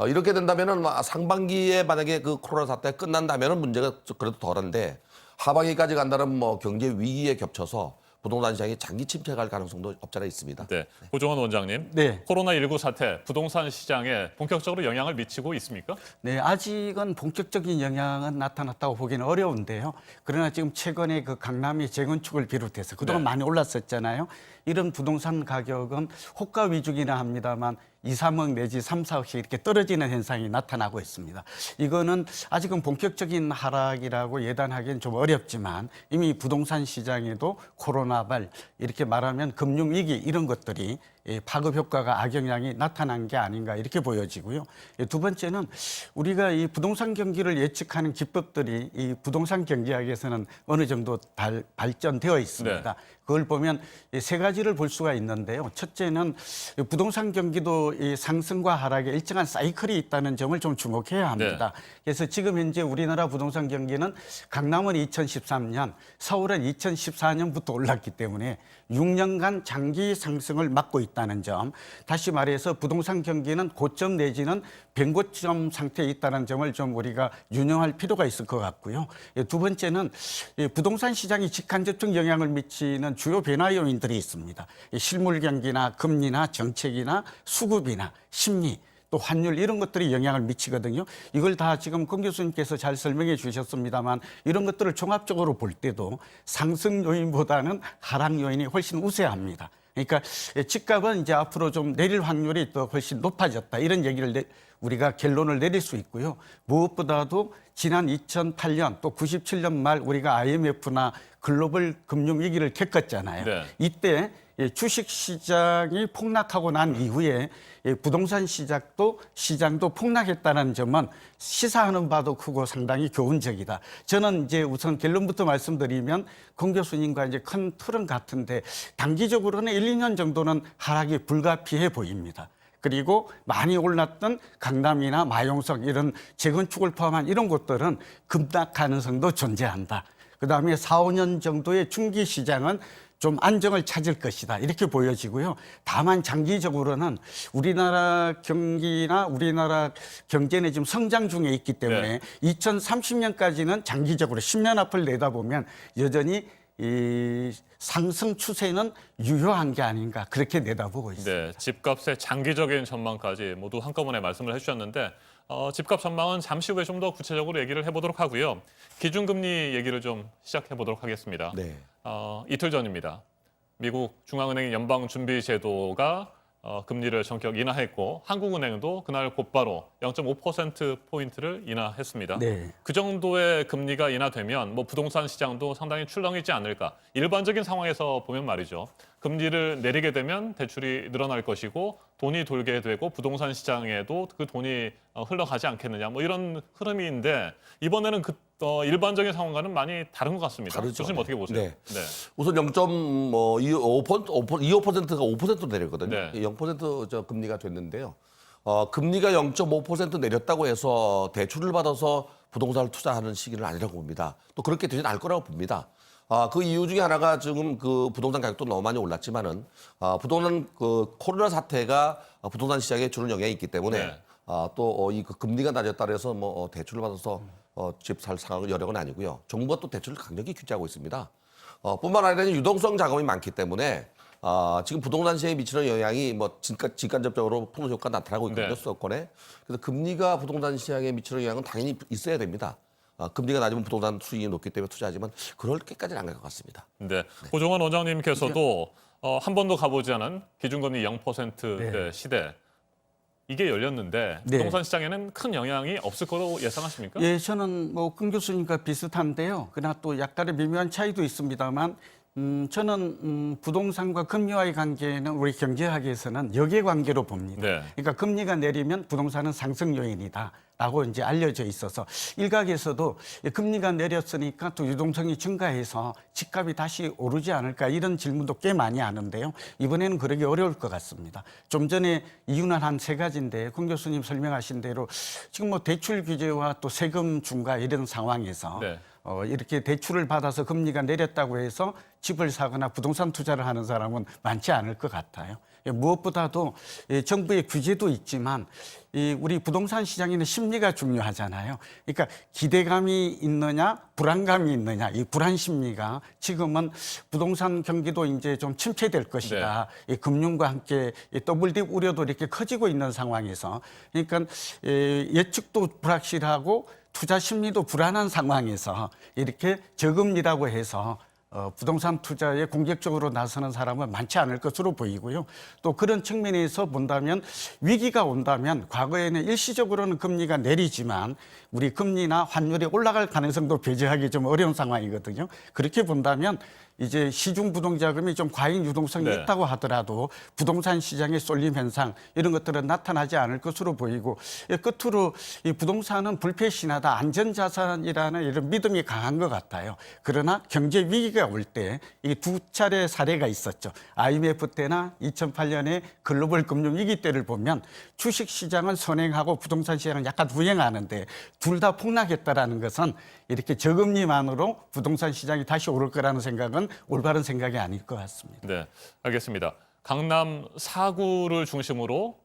이렇게 된다면은 상반기에 만약에 그 코로나 사태가 끝난다면은 문제가 그래도 덜한데 하반기까지 간다면 뭐 경제 위기에 겹쳐서 부동산 시장이 장기 침체갈 가능성도 없잖아 있습니다. 네, 고종원 원장님. 네. 코로나19 사태 부동산 시장에 본격적으로 영향을 미치고 있습니까? 네, 아직은 본격적인 영향은 나타났다고 보기는 어려운데요. 그러나 지금 최근에 그 강남의 재건축을 비롯해서 그동안 네. 많이 올랐었잖아요. 이런 부동산 가격은 호가 위주기는 합니다만 2, 3억 내지 3, 4억씩 이렇게 떨어지는 현상이 나타나고 있습니다. 이거는 아직은 본격적인 하락이라고 예단하기는 좀 어렵지만 이미 부동산 시장에도 코로나발 이렇게 말하면 금융위기 이런 것들이 파급 효과가 악영향이 나타난 게 아닌가 이렇게 보여지고요. 두 번째는 우리가 이 부동산 경기를 예측하는 기법들이 이 부동산 경제학에서는 어느 정도 발전되어 있습니다. 네. 그걸 보면 세 가지를 볼 수가 있는데요. 첫째는 부동산 경기도 이 상승과 하락에 일정한 사이클이 있다는 점을 좀 주목해야 합니다. 그래서 지금 현재 우리나라 부동산 경기는 강남은 2013년, 서울은 2014년부터 올랐기 때문에 6년간 장기 상승을 막고 있다는 점. 다시 말해서 부동산 경기는 고점 내지는 변고점 상태에 있다는 점을 좀 우리가 유념할 필요가 있을 것 같고요. 두 번째는 부동산 시장이 직간접적 영향을 미치는 주요 변화 요인들이 있습니다. 실물 경기나 금리나 정책이나 수급이나 심리 또 환율 이런 것들이 영향을 미치거든요. 이걸 다 지금 권 교수님께서 잘 설명해 주셨습니다만 이런 것들을 종합적으로 볼 때도 상승 요인보다는 하락 요인이 훨씬 우세합니다. 그러니까 집값은 이제 앞으로 좀 내릴 확률이 더 훨씬 높아졌다. 이런 얘기를 우리가 결론을 내릴 수 있고요. 무엇보다도 지난 2008년 또 97년 말 우리가 IMF나 글로벌 금융위기를 겪었잖아요. 네. 이때 주식시장이 폭락하고 난 이후에 부동산 시장도 폭락했다는 점은 시사하는 바도 크고 상당히 교훈적이다. 저는 이제 우선 결론부터 말씀드리면 권 교수님과 이제 큰 틀은 같은데 단기적으로는 1, 2년 정도는 하락이 불가피해 보입니다. 그리고 많이 올랐던 강남이나 마용석 이런 재건축을 포함한 이런 곳들은 급락 가능성도 존재한다. 그다음에 4, 5년 정도의 중기 시장은 좀 안정을 찾을 것이다. 이렇게 보여지고요. 다만 장기적으로는 우리나라 경기나 우리나라 경제는 지금 성장 중에 있기 때문에 2030년까지는 장기적으로 10년 앞을 내다보면 여전히 이 상승 추세는 유효한 게 아닌가 그렇게 내다보고 있습니다. 네, 집값의 장기적인 전망까지 모두 한꺼번에 말씀을 해주셨는데 집값 전망은 잠시 후에 좀 더 구체적으로 얘기를 해보도록 하고요. 기준금리 얘기를 좀 시작해보도록 하겠습니다. 네. 이틀 전입니다. 미국 중앙은행 연방준비제도가 금리를 전격 인하했고 한국은행도 그날 곧바로 0.5%포인트를 인하했습니다. 네. 그 정도의 금리가 인하되면 뭐 부동산 시장도 상당히 출렁이지 않을까. 일반적인 상황에서 보면 말이죠. 금리를 내리게 되면 대출이 늘어날 것이고 돈이 돌게 되고 부동산 시장에도 그 돈이 흘러가지 않겠느냐. 뭐 이런 흐름인데 이번에는 일반적인 상황과는 많이 다른 것 같습니다. 다르죠. 교수님 어떻게 보세요? 네. 우선 0.25%가 5%로 내렸거든요. 네. 0% 금리가 됐는데요. 금리가 0.5% 내렸다고 해서 대출을 받아서 부동산을 투자하는 시기는 아니라고 봅니다. 또 그렇게 되진 않을 거라고 봅니다. 그 이유 중에 하나가 지금 그 부동산 가격도 너무 많이 올랐지만은 부동산 그 코로나 사태가 부동산 시장에 주는 영향이 있기 때문에 또 이 금리가 낮았다 그래서 뭐 대출을 받아서 집 살 상황을 여력은 아니고요. 정부가 또 대출을 강력히 규제하고 있습니다. 뿐만 아니라 유동성 자금이 많기 때문에 지금 부동산 시장에 미치는 영향이 뭐 직간접적으로 풍수 효과 나타나고 있거든요. 네. 수도권에. 그래서 금리가 부동산 시장에 미치는 영향은 당연히 있어야 됩니다. 금리가 낮으면 부동산 수익이 높기 때문에 투자하지만 그렇게까지는 안 갈 것 같습니다. 네. 고종원 원장님께서도 한 번도 가보지 않은 기준금리 0%대 시대. 이게 열렸는데 네. 부동산 시장에는 큰 영향이 없을 거로 예상하십니까? 예, 저는 뭐 금 교수님과 비슷한데요. 그러나 또 약간의 미묘한 차이도 있습니다만 저는 부동산과 금리와의 관계는 우리 경제학에서는 역의 관계로 봅니다. 네. 그러니까 금리가 내리면 부동산은 상승 요인이다라고 이제 알려져 있어서 일각에서도 금리가 내렸으니까 또 유동성이 증가해서 집값이 다시 오르지 않을까 이런 질문도 꽤 많이 하는데요. 이번에는 그러기 어려울 것 같습니다. 좀 전에 이유는 한 3가지인데 권 교수님 설명하신 대로 지금 뭐 대출 규제와 또 세금 중과 이런 상황에서 네. 이렇게 대출을 받아서 금리가 내렸다고 해서 집을 사거나 부동산 투자를 하는 사람은 많지 않을 것 같아요. 무엇보다도 정부의 규제도 있지만 우리 부동산 시장에는 심리가 중요하잖아요. 그러니까 기대감이 있느냐, 불안감이 있느냐, 이 불안 심리가 지금은 부동산 경기도 이제 좀 침체될 것이다. 이 금융과 함께 더블딥 우려도 이렇게 커지고 있는 상황에서 그러니까 예측도 불확실하고 투자 심리도 불안한 상황에서 이렇게 저금리라고 해서 부동산 투자에 공격적으로 나서는 사람은 많지 않을 것으로 보이고요. 또 그런 측면에서 본다면 위기가 온다면 과거에는 일시적으로는 금리가 내리지만 우리 금리나 환율이 올라갈 가능성도 배제하기 좀 어려운 상황이거든요. 그렇게 본다면 이제 시중 부동자금이 좀 과잉 유동성이 네. 있다고 하더라도 부동산 시장의 쏠림 현상 이런 것들은 나타나지 않을 것으로 보이고 끝으로 이 부동산은 불패신하다 안전자산이라는 이런 믿음이 강한 것 같아요. 그러나 경제 위기가 올 때 이 2차례 사례가 있었죠. IMF 때나 2008년에 글로벌 금융위기 때를 보면 주식시장은 선행하고 부동산 시장은 약간 후행하는데 둘 다 폭락했다라는 것은 이렇게 저금리만으로 부동산 시장이 다시 오를 거라는 생각은 올바른 생각이 아닐 것 같습니다. 네, 알겠습니다. 강남 4구를 중심으로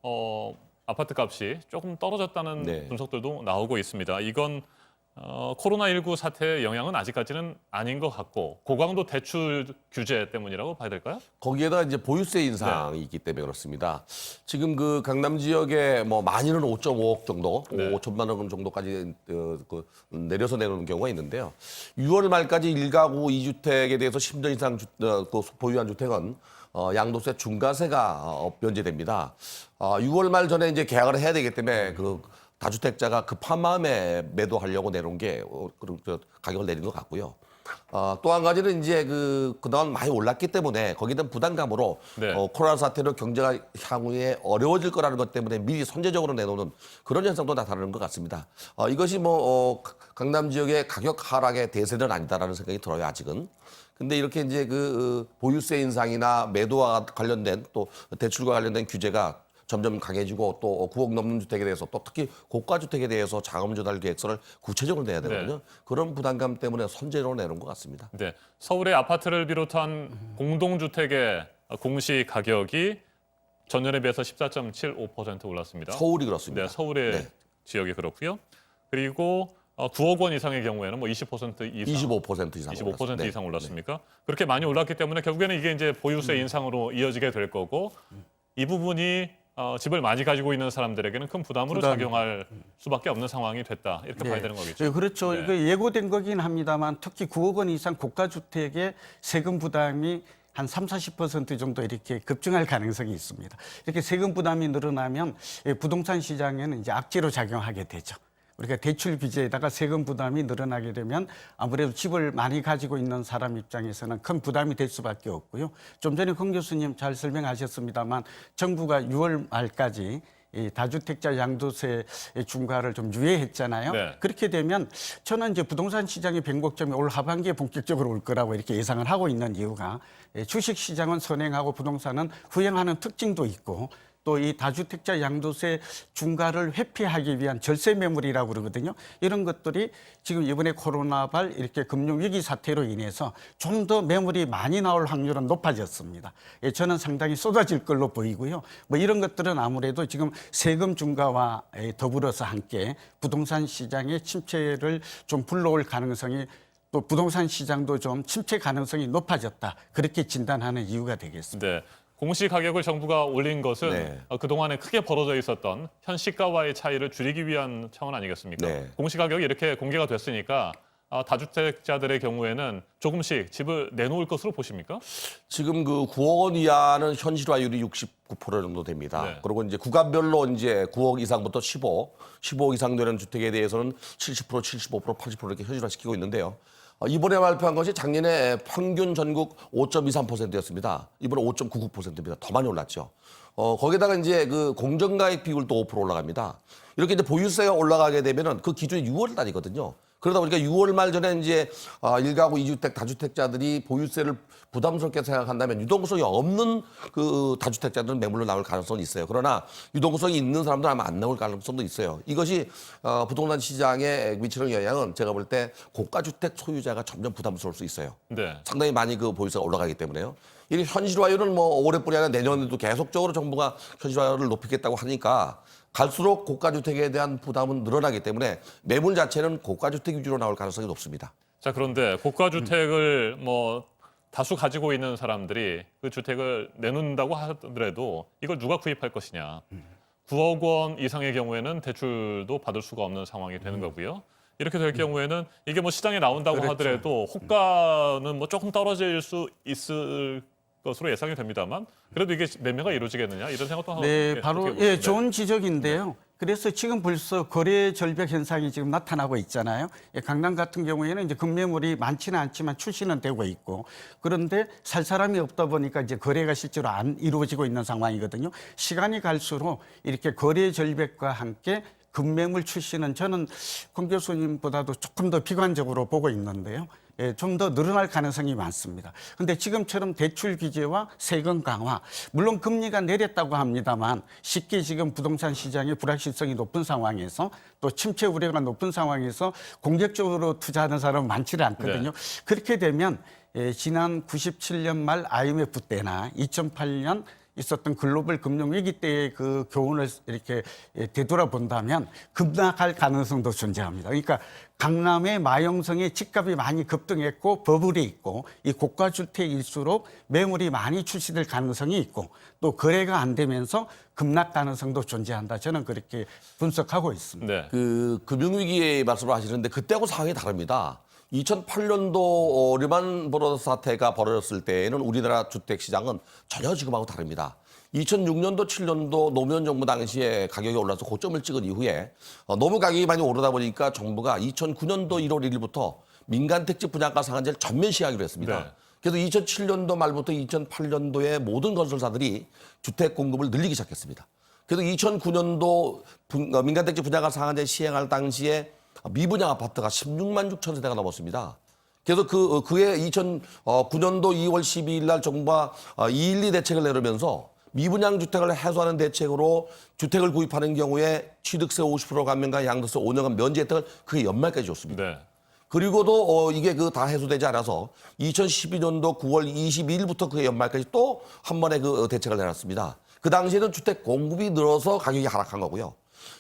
아파트 값이 조금 떨어졌다는 네. 분석들도 나오고 있습니다. 이건 코로나19 사태의 영향은 아직까지는 아닌 것 같고 고강도 대출 규제 때문이라고 봐야 될까요? 거기에다 이제 보유세 인상이 있기 때문에 그렇습니다. 지금 그 강남 지역에 뭐 많이는 5.5억 정도, 5천만 원 정도까지 내려서 내놓는 경우가 있는데요. 6월 말까지 1가구 2주택에 대해서 10년 이상 보유한 주택은 양도세 중과세가 면제됩니다. 6월 말 전에 이제 계약을 해야 되기 때문에 그 다주택자가 급한 마음에 매도하려고 내놓은 게 가격을 내린 것 같고요. 또 한 가지는 이제 그동안 많이 올랐기 때문에 거기에 대한 부담감으로 코로나 사태로 경제가 향후에 어려워질 거라는 것 때문에 미리 선제적으로 내놓는 그런 현상도 나타나는 것 같습니다. 이것이 뭐 강남 지역의 가격 하락의 대세는 아니다라는 생각이 들어요, 아직은. 근데 이렇게 이제 보유세 인상이나 매도와 관련된 또 대출과 관련된 규제가 점점 강해지고 또 9억 넘는 주택에 대해서 또 특히 고가 주택에 대해서 자금 조달 계획서를 구체적으로 내야 되거든요. 그런 부담감 때문에 선제로 내놓은 것 같습니다. 네, 서울의 아파트를 비롯한 공동주택의 공시 가격이 전년에 비해서 14.75% 올랐습니다. 서울이 그렇습니다. 네, 서울의 지역이 그렇고요. 그리고 9억 원 이상의 경우에는 뭐 20% 이상, 25% 이상 25% 이상 올랐습니까? 그렇게 많이 올랐기 때문에 결국에는 이게 이제 보유세 인상으로 이어지게 될 거고 이 부분이 집을 많이 가지고 있는 사람들에게는 큰 부담으로 작용할 수밖에 없는 상황이 됐다. 이렇게 봐야 되는 거겠죠. 네, 그렇죠. 이거 예고된 거긴 합니다만 특히 9억 원 이상 고가 주택의 세금 부담이 한 30-40% 정도 이렇게 급증할 가능성이 있습니다. 이렇게 세금 부담이 늘어나면 부동산 시장에는 이제 악재로 작용하게 되죠. 우리가 대출 규제에다가 세금 부담이 늘어나게 되면 아무래도 집을 많이 가지고 있는 사람 입장에서는 큰 부담이 될 수밖에 없고요. 좀 전에 권 교수님 잘 설명하셨습니다만 정부가 6월 말까지 이 다주택자 양도세 중과를 좀 유예했잖아요. 네. 그렇게 되면 저는 이제 부동산 시장의 변곡점이 올 하반기에 본격적으로 올 거라고 이렇게 예상을 하고 있는 이유가 주식 시장은 선행하고 부동산은 후행하는 특징도 있고 또 이 다주택자 양도세 중과를 회피하기 위한 절세 매물이라고 그러거든요. 이런 것들이 지금 이번에 코로나발 이렇게 금융위기 사태로 인해서 좀 더 매물이 많이 나올 확률은 높아졌습니다. 저는 상당히 쏟아질 걸로 보이고요. 뭐 이런 것들은 아무래도 지금 세금 중과와 더불어서 함께 부동산 시장의 침체를 좀 불러올 가능성이 또 부동산 시장도 좀 침체 가능성이 높아졌다. 그렇게 진단하는 이유가 되겠습니다. 네. 공시 가격을 정부가 올린 것은 네. 그동안에 크게 벌어져 있었던 현 시가와의 차이를 줄이기 위한 차원 아니겠습니까? 네. 공시 가격이 이렇게 공개가 됐으니까 다주택자들의 경우에는 조금씩 집을 내놓을 것으로 보십니까? 지금 그 9억 원 이하는 현실화율이 69% 정도 됩니다. 네. 그리고 이제 구간별로 이제 9억 이상부터 15억 이상 되는 주택에 대해서는 70%, 75%, 80% 이렇게 현실화시키고 있는데요. 이번에 발표한 것이 작년에 평균 전국 5.23%였습니다. 이번에 5.99%입니다. 더 많이 올랐죠. 거기다가 이제 그 공정가액 비율도 5% 올라갑니다. 이렇게 이제 보유세가 올라가게 되면은 그 기준이 6월 달이거든요. 그러다 보니까 6월 말 전에 이제 1가구 2주택 다주택자들이 보유세를 부담스럽게 생각한다면 유동성이 없는 그 다주택자들은 매물로 나올 가능성이 있어요. 그러나 유동성이 있는 사람들은 아마 안 나올 가능성도 있어요. 이것이 부동산 시장에 미치는 영향은 제가 볼 때 고가주택 소유자가 점점 부담스러울 수 있어요. 네. 상당히 많이 그 보유세가 올라가기 때문에요. 이 현실화율은 뭐 올해뿐이 아니라 내년에도 계속적으로 정부가 현실화율을 높이겠다고 하니까 갈수록 고가주택에 대한 부담은 늘어나기 때문에 매물 자체는 고가주택 위주로 나올 가능성이 높습니다. 자, 그런데 고가주택을 뭐 다수 가지고 있는 사람들이 그 주택을 내놓는다고 하더라도 이걸 누가 구입할 것이냐. 9억 원 이상의 경우에는 대출도 받을 수가 없는 상황이 되는 거고요. 이렇게 될 경우에는 이게 뭐 시장에 나온다고 그렇죠. 하더라도 호가는 뭐 조금 떨어질 수 있을 것으로 예상이 됩니다만 그래도 이게 매매가 이루어지겠느냐 이런 생각도 하고 네, 바로 좋은 지적인데요. 그래서 지금 벌써 거래 절벽 현상이 지금 나타나고 있잖아요. 강남 같은 경우에는 이제 급매물이 많지는 않지만 출시는 되고 있고 그런데 살 사람이 없다 보니까 이제 거래가 실제로 안 이루어지고 있는 상황이거든요. 시간이 갈수록 이렇게 거래 절벽과 함께 급매물 출시는 저는 권 교수님보다도 조금 더 비관적으로 보고 있는데요. 좀 더 늘어날 가능성이 많습니다. 그런데 지금처럼 대출 규제와 세금 강화, 물론 금리가 내렸다고 합니다만 쉽게 지금 부동산 시장의 불확실성이 높은 상황에서 또 침체 우려가 높은 상황에서 공격적으로 투자하는 사람은 많지는 않거든요. 네. 그렇게 되면 지난 97년 말 IMF 때나 2008년 있었던 글로벌 금융위기 때의 그 교훈을 이렇게 되돌아본다면 급락할 가능성도 존재합니다. 그러니까 강남의 마용성의 집값이 많이 급등했고 버블이 있고 이 고가주택일수록 매물이 많이 출시될 가능성이 있고 또 거래가 안 되면서 급락 가능성도 존재한다. 저는 그렇게 분석하고 있습니다. 네. 그 금융위기의 말씀을 하시는데 그때하고 상황이 다릅니다. 2008년도 리만 브러더스 사태가 벌어졌을 때에는 우리나라 주택 시장은 전혀 지금하고 다릅니다. 2006년도, 7년도 노무현 정부 당시에 가격이 올라서 고점을 찍은 이후에 너무 가격이 많이 오르다 보니까 정부가 2009년도 1월 1일부터 민간 택지 분양가 상한제를 전면 시행하기로 했습니다. 네. 그래서 2007년도 말부터 2008년도에 모든 건설사들이 주택 공급을 늘리기 시작했습니다. 그래서 2009년도 민간 택지 분양가 상한제 시행할 당시에 미분양 아파트가 16만 6천 세대가 넘었습니다. 그래서 그해 2009년도 2월 12일 날 정부가 212 대책을 내려면서 미분양 주택을 해소하는 대책으로 주택을 구입하는 경우에 취득세 50% 감면과 양도세 5년간 면제 혜택을 그해 연말까지 줬습니다. 네. 그리고도 이게 다 해소되지 않아서 2012년도 9월 22일부터 그해 연말까지 또 한 번의 그 대책을 내놨습니다. 그 당시에는 주택 공급이 늘어서 가격이 하락한 거고요.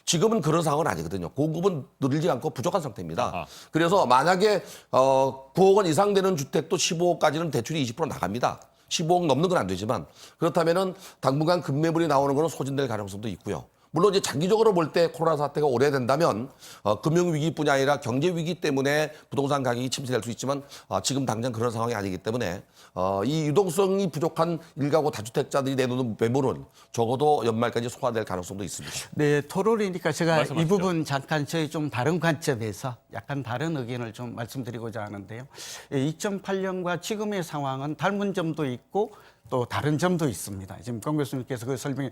지금은 그런 상황은 아니거든요. 공급은 늘지 않고 부족한 상태입니다. 그래서 만약에 9억 원 이상 되는 주택도 15억까지는 대출이 20% 나갑니다. 15억 넘는 건 안 되지만 그렇다면은 당분간 급매물이 나오는 것은 소진될 가능성도 있고요. 물론 이제 장기적으로 볼 때 코로나 사태가 오래된다면 금융위기뿐이 아니라 경제위기 때문에 부동산 가격이 침체될 수 있지만 지금 당장 그런 상황이 아니기 때문에 이 유동성이 부족한 일가구 다주택자들이 내놓는 매물은 적어도 연말까지 소화될 가능성도 있습니다. 네, 토론이니까 제가 말씀하시죠. 이 부분 잠깐 저희 좀 다른 관점에서 약간 다른 의견을 좀 말씀드리고자 하는데요. 2008년과 지금의 상황은 닮은 점도 있고 또 다른 점도 있습니다. 지금 권 교수님께서 그 설명에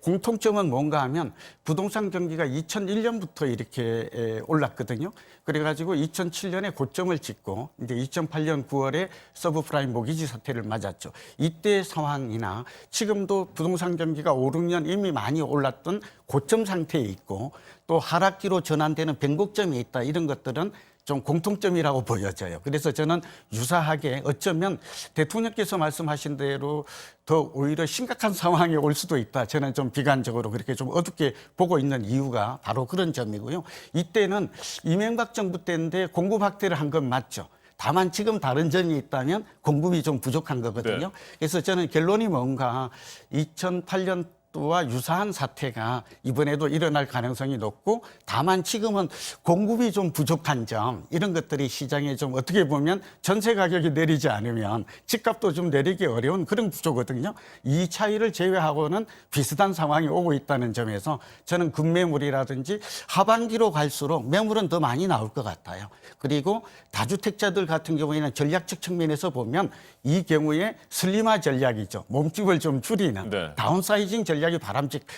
공통점은 뭔가 하면 부동산 경기가 2001년부터 이렇게 올랐거든요. 그래가지고 2007년에 고점을 찍고 이제 2008년 9월에 서브프라임 모기지 사태를 맞았죠. 이때 상황이나 지금도 부동산 경기가 5, 6년 이미 많이 올랐던 고점 상태에 있고 또 하락기로 전환되는 변곡점이 있다. 이런 것들은 좀 공통점이라고 보여져요. 그래서 저는 유사하게 어쩌면 대통령께서 말씀하신 대로 더 오히려 심각한 상황이 올 수도 있다. 저는 좀 비관적으로 그렇게 좀 어둡게 보고 있는 이유가 바로 그런 점이고요. 이때는 이명박 정부 때인데 공급 확대를 한 건 맞죠. 다만 지금 다른 점이 있다면 공급이 좀 부족한 거거든요. 네. 그래서 저는 결론이 뭔가 2008년 와 유사한 사태가 이번에도 일어날 가능성이 높고 다만 지금은 공급이 좀 부족한 점 이런 것들이 시장에 좀 어떻게 보면 전세 가격이 내리지 않으면 집값도 좀 내리기 어려운 그런 구조거든요. 이 차이를 제외하고는 비슷한 상황이 오고 있다는 점에서 저는 급매물이라든지 하반기로 갈수록 매물은 더 많이 나올 것 같아요. 그리고 다주택자들 같은 경우에는 전략적 측면에서 보면 이 경우에 슬림화 전략이죠. 몸집을 좀 줄이는 네. 다운사이징 전략이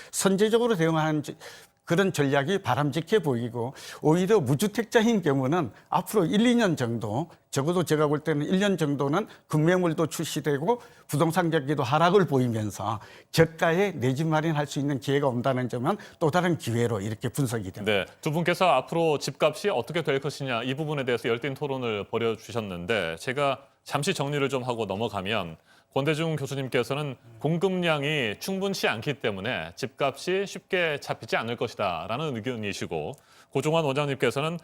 선제적으로 대응하는 그런 전략이 바람직해 보이고 오히려 무주택자인 경우는 앞으로 1, 2년 정도 적어도 제가 볼 때는 1년 정도는 급매물도 출시되고 부동산 경기도 하락을 보이면서 저가에 내 집 마련할 수 있는 기회가 온다는 점은 또 다른 기회로 이렇게 분석이 됩니다. 네, 두 분께서 앞으로 집값이 어떻게 될 것이냐 이 부분에 대해서 열띤 토론을 벌여주셨는데 제가 잠시 정리를 좀 하고 넘어가면 권대중 교수님께서는 공급량이 충분치 않기 때문에 집값이 쉽게 잡히지 않을 것이다라는 의견이시고 고종환 원장님께서는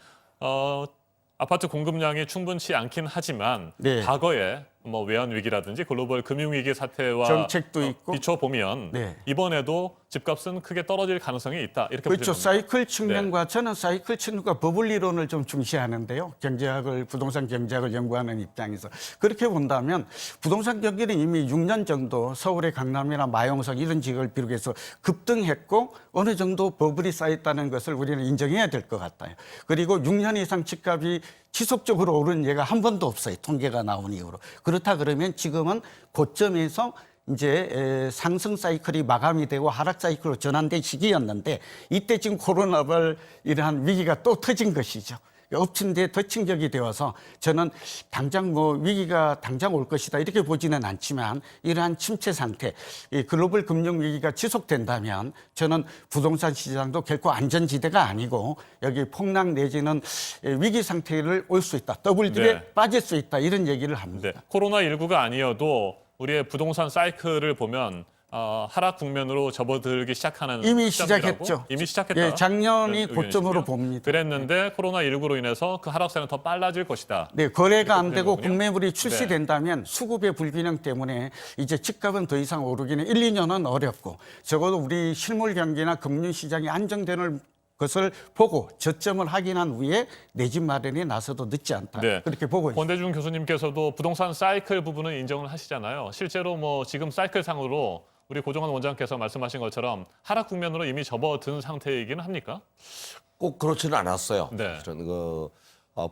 아파트 공급량이 충분치 않긴 하지만 네. 과거에 뭐 외환 위기라든지 글로벌 금융 위기 사태와 정책도 있고 비춰 보면 네. 이번에도 집값은 크게 떨어질 가능성이 있다 이렇게 그렇죠. 보시는 사이클 측면과 저는 사이클 측면과 버블 이론을 좀 중시하는데요. 경제학을 부동산 경제학을 연구하는 입장에서 그렇게 본다면 부동산 경기는 이미 6년 정도 서울의 강남이나 마용성 이런 지역을 비롯해서 급등했고 어느 정도 버블이 쌓였다는 것을 우리는 인정해야 될 것 같아요. 그리고 6년 이상 집값이 지속적으로 오른 예가 한 번도 없어요. 통계가 나온 이후로. 그렇다 그러면 지금은 고점에서 이제 상승 사이클이 마감이 되고 하락 사이클로 전환된 시기였는데 이때 지금 코로나발 이러한 위기가 또 터진 것이죠. 엎친 데 더 충격이 되어서 저는 당장 뭐 위기가 당장 올 것이다 이렇게 보지는 않지만 이러한 침체 상태, 이 글로벌 금융 위기가 지속된다면 저는 부동산 시장도 결코 안전지대가 아니고 여기 폭락 내지는 위기 상태를 올 수 있다. 더블디에 네. 빠질 수 있다. 이런 얘기를 합니다. 네, 코로나19가 아니어도 우리의 부동산 사이클을 보면 하락 국면으로 접어들기 시작하는 이미 시점이라고? 시작했죠. 이미 시작했다. 예, 작년이 그런 고점으로 의견이시군요. 봅니다. 그랬는데 코로나19로 인해서 그 하락세는 더 빨라질 것이다. 네, 거래가 안 되고 거군요. 국매물이 출시된다면 수급의 불균형 때문에 이제 집값은 더 이상 오르기는 1, 2년은 어렵고 적어도 우리 실물 경기나 금융 시장이 안정되는 것을 보고 저점을 확인한 후에 내 집 마련에 나서도 늦지 않다. 네. 그렇게 보고 있습니다. 권대중 교수님께서도 부동산 사이클 부분은 인정을 하시잖아요. 실제로 뭐 지금 사이클상으로 우리 고종환 원장께서 말씀하신 것처럼 하락 국면으로 이미 접어든 상태이기는 합니까? 꼭 그렇지는 않았어요. 네. 사실은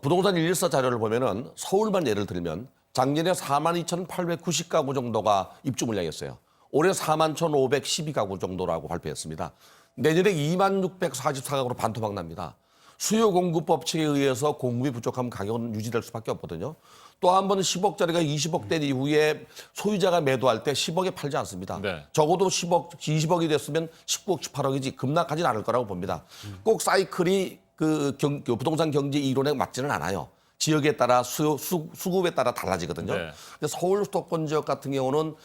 부동산 114 자료를 보면은 서울만 예를 들면 작년에 42,890가구 정도가 입주 물량이었어요. 올해 41,512가구 정도라고 발표했습니다. 내년에 26,644가구로 반토막 납니다. 수요 공급 법칙에 의해서 공급이 부족하면 가격은 유지될 수밖에 없거든요. 또 한 번 10억짜리가 20억 된 이후에 소유자가 매도할 때 10억에 팔지 않습니다. 네. 적어도 10억, 20억이 됐으면 19억, 18억이지 급락하진 않을 거라고 봅니다. 꼭 사이클이 그 부동산 경제 이론에 맞지는 않아요. 지역에 따라 수급에 따라 달라지거든요. 네. 근데 서울 수도권 지역 같은 경우는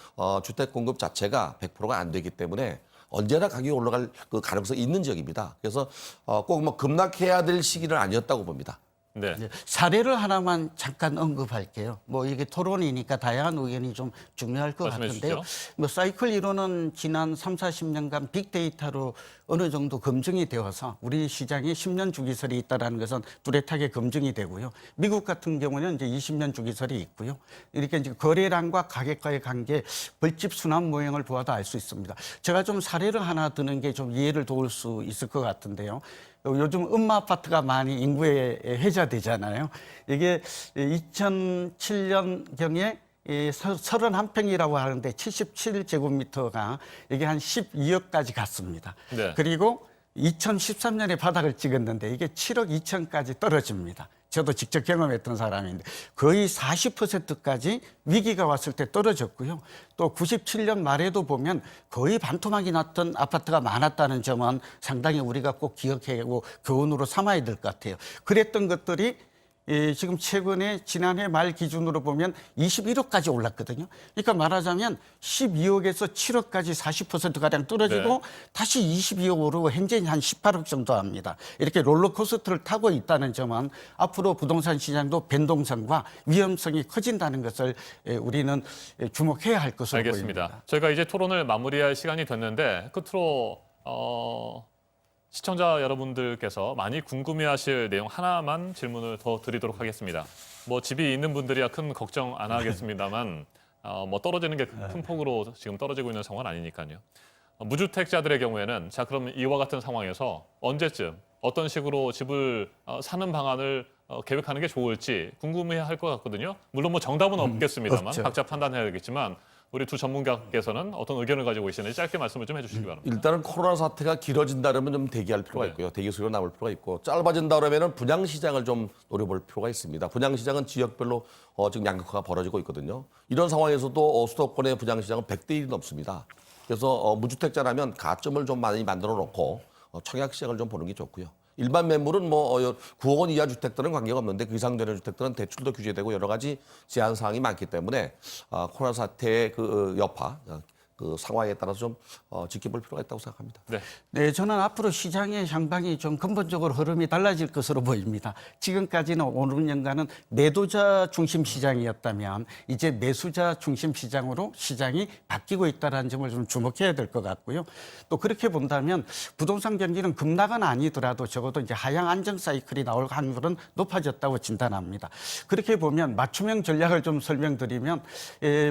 주택 공급 자체가 100%가 안 되기 때문에 언제나 가격이 올라갈 그 가능성이 있는 지역입니다. 그래서 꼭 뭐 급락해야 될 시기는 아니었다고 봅니다. 네. 사례를 하나만 잠깐 언급할게요. 뭐 이게 토론이니까 다양한 의견이 좀 중요할 것 말씀해 같은데요. 주시죠. 뭐 사이클 이론은 지난 3, 40년간 빅데이터로 어느 정도 검증이 되어서 우리 시장에 10년 주기설이 있다는 것은 뚜렷하게 검증이 되고요. 미국 같은 경우는 이제 20년 주기설이 있고요. 이렇게 이제 거래량과 가격과의 관계, 벌집 순환 모형을 보아도 알 수 있습니다. 제가 좀 사례를 하나 드는 게 좀 이해를 도울 수 있을 것 같은데요. 요즘 음마 아파트가 많이 인구에 회자되잖아요. 이게 2007년경에 31평이라고 하는데 77제곱미터가 이게 한 12억까지 갔습니다. 네. 그리고 2013년에 바닥을 찍었는데 이게 7억 2천까지 떨어집니다. 저도 직접 경험했던 사람인데 거의 40%까지 위기가 왔을 때 떨어졌고요. 또 97년 말에도 보면 거의 반토막이 났던 아파트가 많았다는 점은 상당히 우리가 꼭 기억하고 교훈으로 삼아야 될 것 같아요. 그랬던 것들이 지금 최근에 지난해 말 기준으로 보면 21억까지 올랐거든요. 그러니까 말하자면 12억에서 7억까지 40%가량 떨어지고 네. 다시 22억 오르고 현재 한 18억 정도 합니다. 이렇게 롤러코스터를 타고 있다는 점은 앞으로 부동산 시장도 변동성과 위험성이 커진다는 것을 우리는 주목해야 할 것으로 알겠습니다. 보입니다. 저희가 이제 토론을 마무리할 시간이 됐는데 끝으로 시청자 여러분들께서 많이 궁금해하실 내용 하나만 질문을 더 드리도록 하겠습니다. 뭐 집이 있는 분들이야 큰 걱정 안 하겠습니다만 뭐 떨어지는 게 큰 폭으로 지금 떨어지고 있는 상황은 아니니까요. 무주택자들의 경우에는 자 그럼 이와 같은 상황에서 언제쯤 어떤 식으로 집을 사는 방안을 계획하는 게 좋을지 궁금해할 것 같거든요. 물론 뭐 정답은 없겠습니다만 없죠. 각자 판단해야 되겠지만 우리 두 전문가께서는 어떤 의견을 가지고 계시는지 짧게 말씀을 좀 해주시기 바랍니다. 일단은 코로나 사태가 길어진다 그러면 좀 대기할 필요가 있고요. 대기 속으로 남을 필요가 있고 짧아진다 그러면 분양 시장을 좀 노려볼 필요가 있습니다. 분양 시장은 지역별로 지금 양극화가 벌어지고 있거든요. 이런 상황에서도 수도권의 분양 시장은 100대 1이 넘습니다. 그래서 무주택자라면 가점을 좀 많이 만들어 놓고 청약 시장을 좀 보는 게 좋고요. 일반 매물은 뭐 9억 원 이하 주택들은 관계가 없는데 그 이상 되는 주택들은 대출도 규제되고 여러 가지 제한 사항이 많기 때문에 코로나 사태의 그 여파, 그 상황에 따라서 좀 지켜볼 필요가 있다고 생각합니다. 네, 저는 앞으로 시장의 향방이 좀 근본적으로 흐름이 달라질 것으로 보입니다. 지금까지는 5, 6년간은 매도자 중심 시장이었다면 이제 매수자 중심 시장으로 시장이 바뀌고 있다는 점을 좀 주목해야 될 것 같고요. 또 그렇게 본다면 부동산 경기는 급락은 아니더라도 적어도 이제 하향 안정 사이클이 나올 확률은 높아졌다고 진단합니다. 그렇게 보면 맞춤형 전략을 좀 설명드리면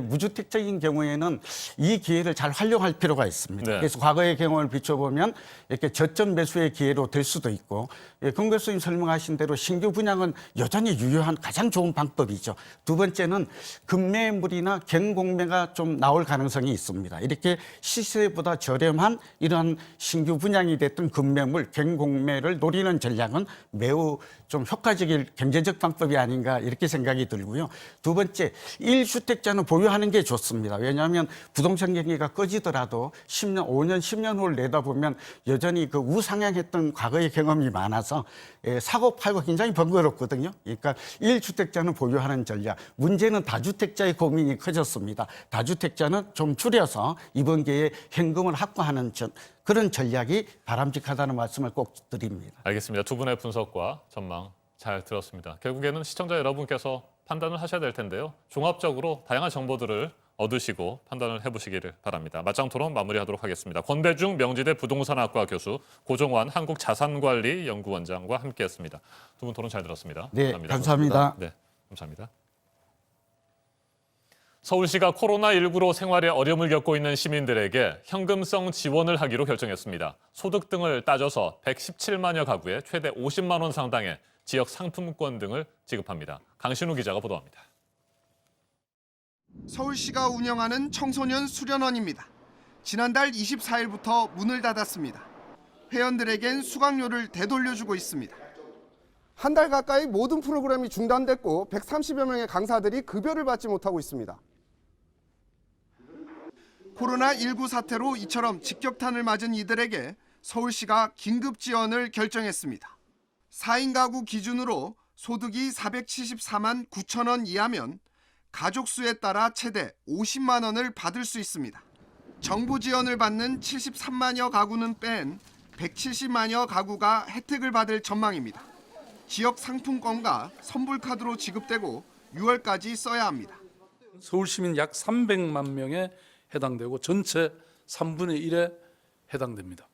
무주택적인 경우에는 이 기회를 잘 활용할 필요가 있습니다. 네. 그래서 과거의 경험을 비춰보면 이렇게 저점 매수의 기회로 될 수도 있고 권 교수님 설명하신 대로 신규 분양은 여전히 유효한 가장 좋은 방법이죠. 두 번째는 급매물이나 경공매가 좀 나올 가능성이 있습니다. 이렇게 시세보다 저렴한 이런 신규 분양이 됐던 급매물, 경공매를 노리는 전략은 매우 좀 효과적인 경제적 방법이 아닌가 이렇게 생각이 들고요. 두 번째, 1주택자는 보유하는 게 좋습니다. 왜냐하면 부동산 경기가 꺼지더라도 10년, 5년, 10년 후를 내다보면 여전히 그 우상향했던 과거의 경험이 많아서 사고 팔고 굉장히 번거롭거든요. 그러니까 1주택자는 보유하는 전략. 문제는 다주택자의 고민이 커졌습니다. 다주택자는 좀 줄여서 이번 기회에 현금을 확보하는 그런 전략이 바람직하다는 말씀을 꼭 드립니다. 알겠습니다. 두 분의 분석과 전망 잘 들었습니다. 결국에는 시청자 여러분께서 판단을 하셔야 될 텐데요. 종합적으로 다양한 정보들을 얻으시고 판단을 해보시기를 바랍니다. 맞짱 토론 마무리하도록 하겠습니다. 권대중 명지대 부동산학과 교수, 고종환 한국자산관리연구원장과 함께했습니다. 두 분 토론 잘 들었습니다. 네, 감사합니다. 네, 감사합니다. 서울시가 코로나19로 생활에 어려움을 겪고 있는 시민들에게 현금성 지원을 하기로 결정했습니다. 소득 등을 따져서 117만여 가구에 최대 50만 원 상당의 지역 상품권 등을 지급합니다. 강신우 기자가 보도합니다. 서울시가 운영하는 청소년 수련원입니다. 지난달 24일부터 문을 닫았습니다. 회원들에겐 수강료를 되돌려주고 있습니다. 한 달 가까이 모든 프로그램이 중단됐고 130여 명의 강사들이 급여를 받지 못하고 있습니다. 코로나19 사태로 이처럼 직격탄을 맞은 이들에게 서울시가 긴급 지원을 결정했습니다. 4인 가구 기준으로 소득이 474만 9천 원 이하면 가족 수에 따라 최대 50만 원을 받을 수 있습니다. 정부 지원을 받는 73만여 가구는 뺀 170만여 가구가 혜택을 받을 전망입니다. 지역 상품권과 선불카드로 지급되고 6월까지 써야 합니다. 서울시민 약 300만 명에 해당되고 전체 3분의 1에 해당됩니다.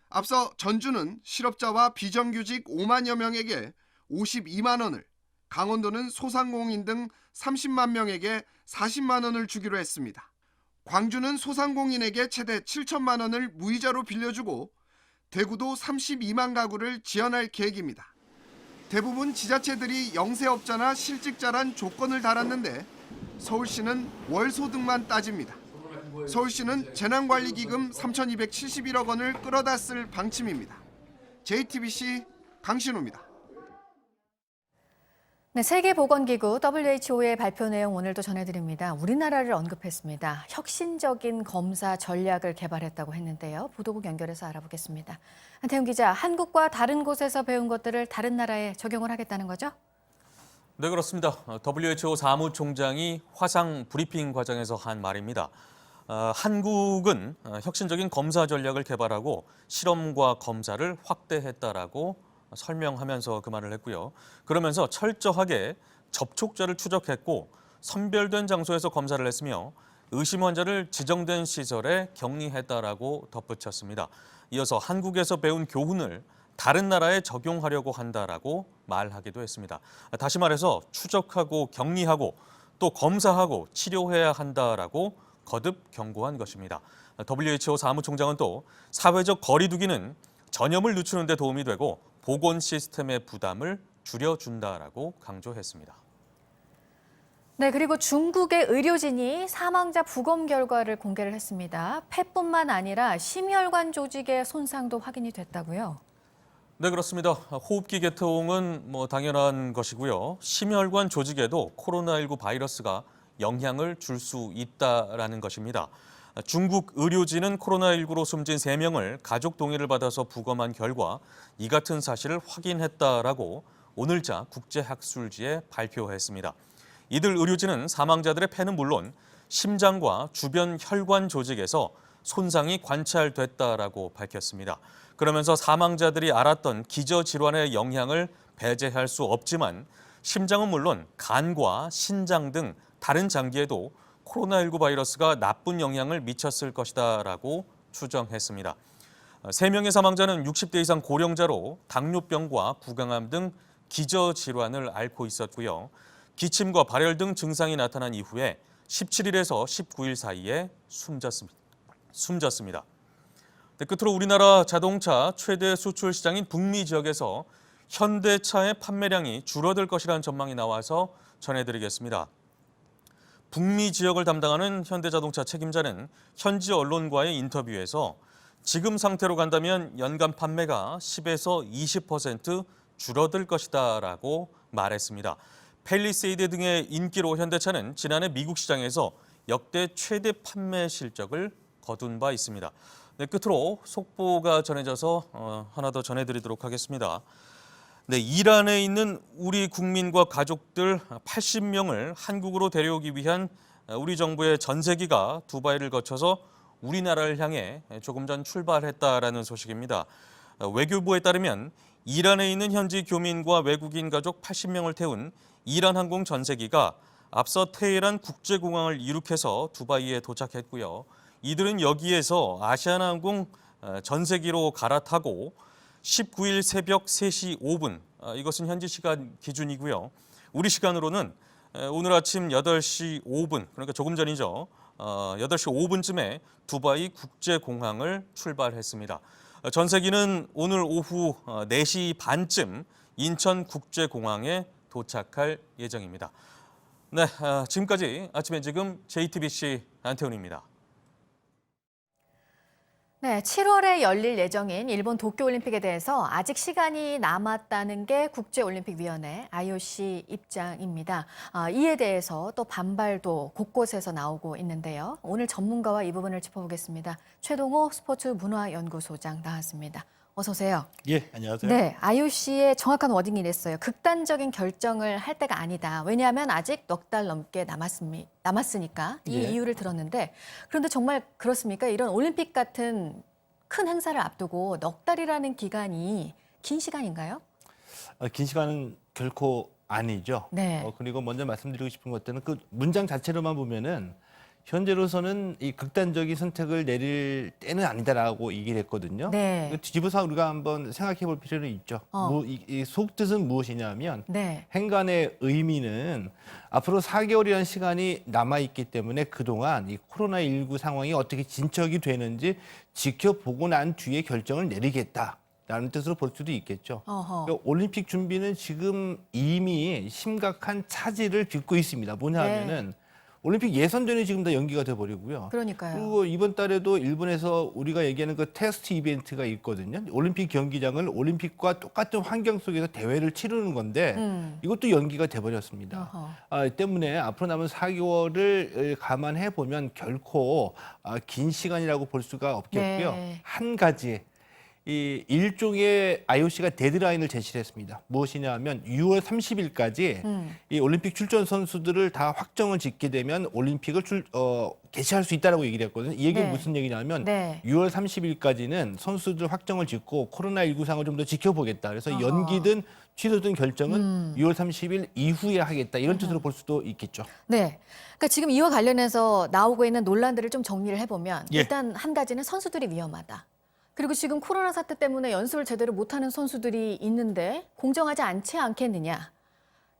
앞서 전주는 실업자와 비정규직 5만여 명에게 52만 원을, 강원도는 소상공인 등 30만 명에게 40만 원을 주기로 했습니다. 광주는 소상공인에게 최대 7천만 원을 무이자로 빌려주고 대구도 32만 가구를 지원할 계획입니다. 대부분 지자체들이 영세업자나 실직자란 조건을 달았는데 서울시는 월소득만 따집니다. 서울시는 재난관리기금 3,271억 원을 끌어다 쓸 방침입니다. JTBC 강신우입니다. 네, 세계보건기구 WHO의 발표 내용 오늘도 전해드립니다. 우리나라를 언급했습니다. 혁신적인 검사 전략을 개발했다고 했는데요. 보도국 연결해서 알아보겠습니다. 한태훈 기자, 한국과 다른 곳에서 배운 것들을 다른 나라에 적용을 하겠다는 거죠? 네, 그렇습니다. WHO 사무총장이 화상 브리핑 과정에서 한 말입니다. 한국은 혁신적인 검사 전략을 개발하고 실험과 검사를 확대했다라고 설명하면서 그 말을 했고요. 그러면서 철저하게 접촉자를 추적했고 선별된 장소에서 검사를 했으며 의심 환자를 지정된 시설에 격리했다라고 덧붙였습니다. 이어서 한국에서 배운 교훈을 다른 나라에 적용하려고 한다라고 말하기도 했습니다. 다시 말해서 추적하고 격리하고 또 검사하고 치료해야 한다라고 거듭 경고한 것입니다. WHO 사무총장은 또 사회적 거리 두기는 전염을 늦추는 데 도움이 되고 보건 시스템의 부담을 줄여준다라고 강조했습니다. 네, 그리고 중국의 의료진이 사망자 부검 결과를 공개를 했습니다. 폐뿐만 아니라 심혈관 조직의 손상도 확인이 됐다고요. 네, 그렇습니다. 호흡기 계통은 당연한 것이고요. 심혈관 조직에도 코로나19 바이러스가 영향을 줄 수 있다라는 것입니다. 중국 의료진은 코로나19로 숨진 3명을 가족 동의를 받아서 부검한 결과 이 같은 사실을 확인했다라고 오늘자 국제학술지에 발표했습니다. 이들 의료진은 사망자들의 폐는 물론 심장과 주변 혈관 조직에서 손상이 관찰됐다라고 밝혔습니다. 그러면서 사망자들이 앓았던 기저질환의 영향을 배제할 수 없지만 심장은 물론 간과 신장 등 다른 장기에도 코로나19 바이러스가 나쁜 영향을 미쳤을 것이다라고 추정했습니다. 3명의 사망자는 60대 이상 고령자로 당뇨병과 구강암 등 기저질환을 앓고 있었고요. 기침과 발열 등 증상이 나타난 이후에 17일에서 19일 사이에 숨졌습니다. 끝으로 우리나라 자동차 최대 수출 시장인 북미 지역에서 현대차의 판매량이 줄어들 것이라는 전망이 나와서 전해드리겠습니다. 북미 지역을 담당하는 현대자동차 책임자는 현지 언론과의 인터뷰에서 지금 상태로 간다면 연간 판매가 10에서 20% 줄어들 것이다라고 말했습니다. 팰리세이드 등의 인기로 현대차는 지난해 미국 시장에서 역대 최대 판매 실적을 거둔 바 있습니다. 네, 끝으로 속보가 전해져서 하나 더 전해드리도록 하겠습니다. 네, 이란에 있는 우리 국민과 가족들 80명을 한국으로 데려오기 위한 우리 정부의 전세기가 두바이를 거쳐서 우리나라를 향해 조금 전 출발했다라는 소식입니다. 외교부에 따르면 이란에 있는 현지 교민과 외국인 가족 80명을 태운 이란 항공 전세기가 앞서 테헤란 국제공항을 이륙해서 두바이에 도착했고요. 이들은 여기에서 아시아나항공 전세기로 갈아타고 19일 새벽 3시 5분, 이것은 현지 시간 기준이고요. 우리 시간으로는 오늘 아침 8시 5분, 그러니까 조금 전이죠. 8시 5분쯤에 두바이 국제공항을 출발했습니다. 전세기는 오늘 오후 4시 반쯤 인천국제공항에 도착할 예정입니다. 네, 지금까지 아침에 지금 JTBC 안태훈입니다. 네, 7월에 열릴 예정인 일본 도쿄올림픽에 대해서 아직 시간이 남았다는 게 국제올림픽위원회 IOC 입장입니다. 이에 대해서 또 반발도 곳곳에서 나오고 있는데요. 오늘 전문가와 이 부분을 짚어보겠습니다. 최동호 스포츠문화연구소장 나왔습니다. 어서 오세요. 예, 안녕하세요. 네, IOC의 정확한 워딩이 이랬어요. 극단적인 결정을 할 때가 아니다. 왜냐하면 아직 넉 달 넘게 남았으니까 이 예. 이유를 들었는데 그런데 정말 그렇습니까? 이런 올림픽 같은 큰 행사를 앞두고 넉 달이라는 기간이 긴 시간인가요? 긴 시간은 결코 아니죠. 네. 그리고 먼저 말씀드리고 싶은 것들은 그 문장 자체로만 보면은 현재로서는 이 극단적인 선택을 내릴 때는 아니다라고 얘기를 했거든요. 네. 뒤집어서 우리가 한번 생각해 볼 필요는 있죠. 이 속뜻은 무엇이냐면 네. 행간의 의미는 앞으로 4개월이라는 시간이 남아있기 때문에 그동안 이 코로나19 상황이 어떻게 진척이 되는지 지켜보고 난 뒤에 결정을 내리겠다라는 뜻으로 볼 수도 있겠죠. 그러니까 올림픽 준비는 지금 이미 심각한 차질을 빚고 있습니다. 뭐냐 하면은 올림픽 예선전이 지금 다 연기가 돼버리고요. 그러니까요. 그리고 이번 달에도 일본에서 우리가 얘기하는 그 테스트 이벤트가 있거든요. 올림픽 경기장을 올림픽과 똑같은 환경 속에서 대회를 치르는 건데 이것도 연기가 돼버렸습니다. 때문에 앞으로 남은 4개월을 감안해 보면 결코 긴 시간이라고 볼 수가 없겠고요. 네. 한 가지 이 일종의 IOC가 데드라인을 제시를 했습니다. 무엇이냐 하면 6월 30일까지 이 올림픽 출전 선수들을 다 확정을 짓게 되면 올림픽을 개최할 수 있다라고 얘기를 했거든요. 이 얘기는 네. 무슨 얘기냐면 네. 6월 30일까지는 선수들 확정을 짓고 코로나19 상황을 좀 더 지켜보겠다. 그래서 연기든 취소든 결정은 6월 30일 이후에 하겠다. 이런 뜻으로 볼 수도 있겠죠. 네. 그러니까 지금 이와 관련해서 나오고 있는 논란들을 좀 정리를 해보면 예. 일단 한 가지는 선수들이 위험하다. 그리고 지금 코로나 사태 때문에 연습을 제대로 못하는 선수들이 있는데 공정하지 않지 않겠느냐.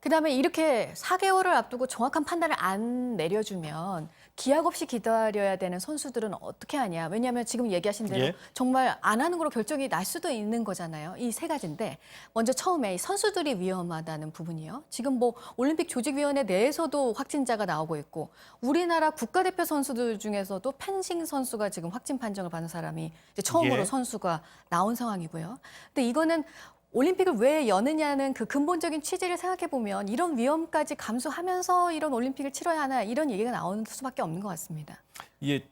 그다음에 이렇게 4개월을 앞두고 정확한 판단을 안 내려주면 기약 없이 기다려야 되는 선수들은 어떻게 하냐. 왜냐하면 지금 얘기하신 대로 예. 정말 안 하는 걸로 결정이 날 수도 있는 거잖아요. 이 세 가지인데 먼저 처음에 이 선수들이 위험하다는 부분이요. 지금 뭐 올림픽 조직위원회 내에서도 확진자가 나오고 있고 우리나라 국가대표 선수들 중에서도 펜싱 선수가 지금 확진 판정을 받은 사람이 이제 처음으로 예. 선수가 나온 상황이고요. 근데 이거는 올림픽을 왜 여느냐는 그 근본적인 취지를 생각해 보면 이런 위험까지 감수하면서 이런 올림픽을 치러야 하나 이런 얘기가 나오는 수밖에 없는 것 같습니다. 이게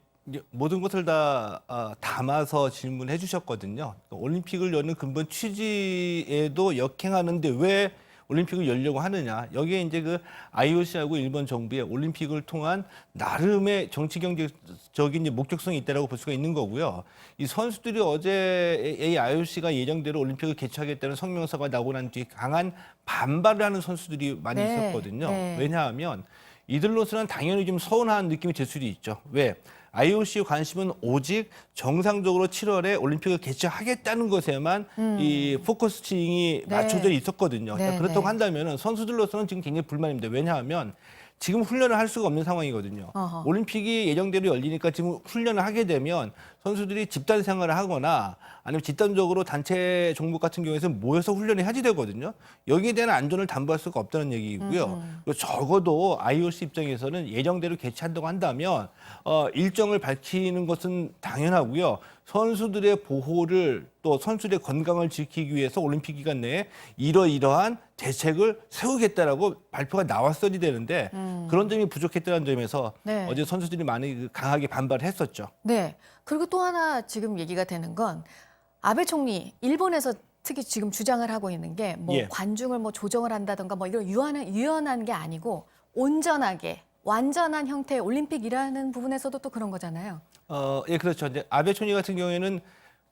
모든 것을 다 담아서 질문해 주셨거든요. 올림픽을 여는 근본 취지에도 역행하는데 왜 올림픽을 열려고 하느냐. 여기에 이제 그 IOC하고 일본 정부의 올림픽을 통한 나름의 정치 경제적인 목적성이 있다라고 볼 수가 있는 거고요. 이 선수들이 어제 IOC가 예정대로 올림픽을 개최하겠다는 성명서가 나오고 난 뒤에 강한 반발을 하는 선수들이 많이 네, 있었거든요. 네. 왜냐하면 이들로서는 당연히 좀 서운한 느낌이 들 수도 있죠. 왜? IOC 관심은 오직 정상적으로 7월에 올림픽을 개최하겠다는 것에만 이 포커스팅이 네. 맞춰져 있었거든요. 네, 그렇다고 네. 한다면 선수들로서는 지금 굉장히 불만입니다. 왜냐하면 지금 훈련을 할 수가 없는 상황이거든요. 어허. 올림픽이 예정대로 열리니까 지금 훈련을 하게 되면 선수들이 집단 생활을 하거나 아니면 집단적으로 단체 종목 같은 경우에서 모여서 훈련을 해야지 되거든요. 여기에 대한 안전을 담보할 수가 없다는 얘기고요. 그리고 적어도 IOC 입장에서는 예정대로 개최한다고 한다면 일정을 밝히는 것은 당연하고요. 선수들의 보호를 또 선수들의 건강을 지키기 위해서 올림픽 기간 내에 이러이러한 대책을 세우겠다라고 발표가 나왔어야 되는데 그런 점이 부족했다는 점에서 네. 어제 선수들이 많이 강하게 반발했었죠. 네. 그리고 또 하나 지금 얘기가 되는 건 아베 총리 일본에서 특히 지금 주장을 하고 있는 게 뭐 예. 관중을 뭐 조정을 한다던가 뭐 이런 유연한 게 아니고 온전하게 완전한 형태의 올림픽이라는 부분에서도 또 그런 거잖아요. 예, 그렇죠. 이제 아베 총리 같은 경우에는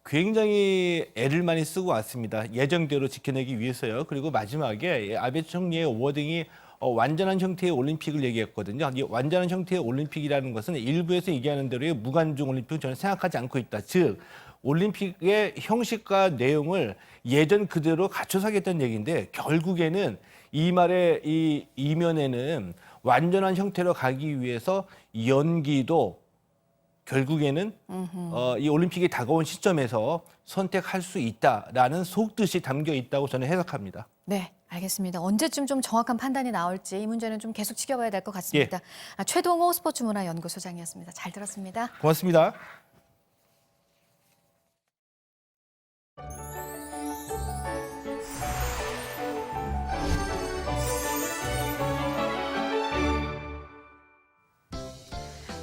굉장히 애를 많이 쓰고 왔습니다. 예정대로 지켜내기 위해서요. 그리고 마지막에 아베 총리의 워딩이 완전한 형태의 올림픽을 얘기했거든요. 이 완전한 형태의 올림픽이라는 것은 일부에서 얘기하는 대로의 무관중 올림픽을 저는 생각하지 않고 있다. 즉 올림픽의 형식과 내용을 예전 그대로 갖춰서 하겠다는 얘기인데 결국에는 이 말의 이 이면에는 완전한 형태로 가기 위해서 연기도 결국에는 이 올림픽이 다가온 시점에서 선택할 수 있다라는 속뜻이 담겨 있다고 저는 해석합니다. 네, 알겠습니다. 언제쯤 좀 정확한 판단이 나올지 이 문제는 좀 계속 지켜봐야 될 것 같습니다. 최동호 스포츠문화연구소장이었습니다. 잘 들었습니다. 고맙습니다.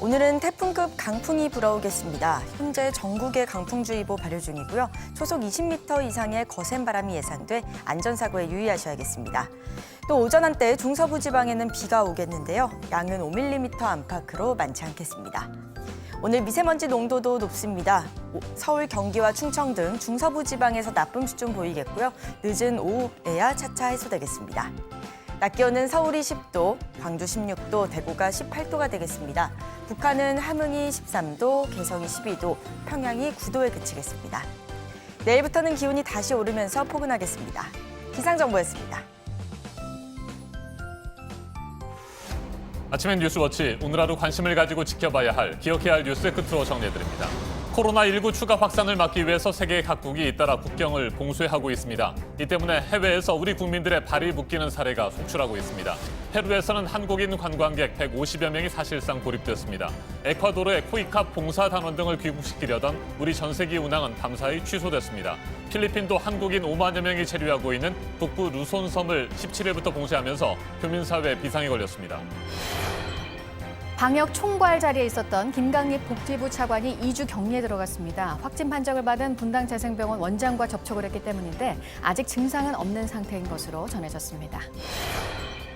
오늘은 태풍급 강풍이 불어오겠습니다. 현재 전국에 강풍주의보 발효 중이고요. 초속 20m 이상의 거센 바람이 예상돼 안전사고에 유의하셔야겠습니다. 또 오전 한때 중서부 지방에는 비가 오겠는데요. 양은 5mm 안팎으로 많지 않겠습니다. 오늘 미세먼지 농도도 높습니다. 서울, 경기와 충청 등 중서부 지방에서 나쁨 수준 보이겠고요. 늦은 오후에야 차차 해소되겠습니다. 낮 기온은 서울이 10도, 광주 16도, 대구가 18도가 되겠습니다. 북한은 함흥이 13도, 개성이 12도, 평양이 9도에 그치겠습니다. 내일부터는 기온이 다시 오르면서 포근하겠습니다. 기상정보였습니다. 아침엔 뉴스워치, 오늘 하루 관심을 가지고 지켜봐야 할, 기억해야 할 뉴스의 끝으로 정리해드립니다. 코로나19 추가 확산을 막기 위해서 세계 각국이 잇따라 국경을 봉쇄하고 있습니다. 이 때문에 해외에서 우리 국민들의 발이 묶이는 사례가 속출하고 있습니다. 페루에서는 한국인 관광객 150여 명이 사실상 고립됐습니다. 에콰도르의 코이캅 봉사단원 등을 귀국시키려던 우리 전세기 운항은 밤사이 취소됐습니다. 필리핀도 한국인 5만여 명이 체류하고 있는 북부 루손섬을 17일부터 봉쇄하면서 교민사회에 비상이 걸렸습니다. 방역 총괄 자리에 있었던 김강립 복지부 차관이 2주 격리에 들어갔습니다. 확진 판정을 받은 분당재생병원 원장과 접촉을 했기 때문인데 아직 증상은 없는 상태인 것으로 전해졌습니다.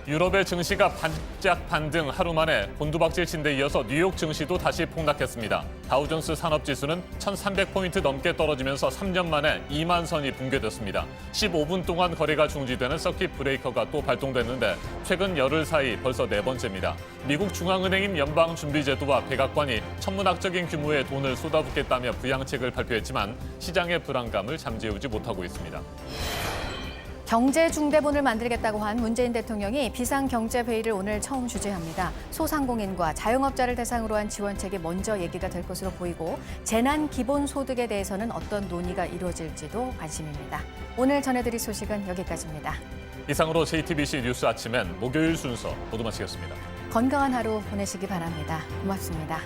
유럽의 증시가 반짝 반등 하루 만에 곤두박질 친 데 이어서 뉴욕 증시도 다시 폭락했습니다. 다우존스 산업지수는 1,300포인트 넘게 떨어지면서 3년 만에 2만 선이 붕괴됐습니다. 15분 동안 거래가 중지되는 서킷 브레이커가 또 발동됐는데 최근 열흘 사이 벌써 4번째입니다. 미국 중앙은행인 연방준비제도와 백악관이 천문학적인 규모의 돈을 쏟아붓겠다며 부양책을 발표했지만 시장의 불안감을 잠재우지 못하고 있습니다. 경제중대본을 만들겠다고 한 문재인 대통령이 비상경제회의를 오늘 처음 주재합니다. 소상공인과 자영업자를 대상으로 한 지원책이 먼저 얘기가 될 것으로 보이고 재난기본소득에 대해서는 어떤 논의가 이루어질지도 관심입니다. 오늘 전해드릴 소식은 여기까지입니다. 이상으로 JTBC 뉴스 아침엔 목요일 순서 모두 마치겠습니다. 건강한 하루 보내시기 바랍니다. 고맙습니다.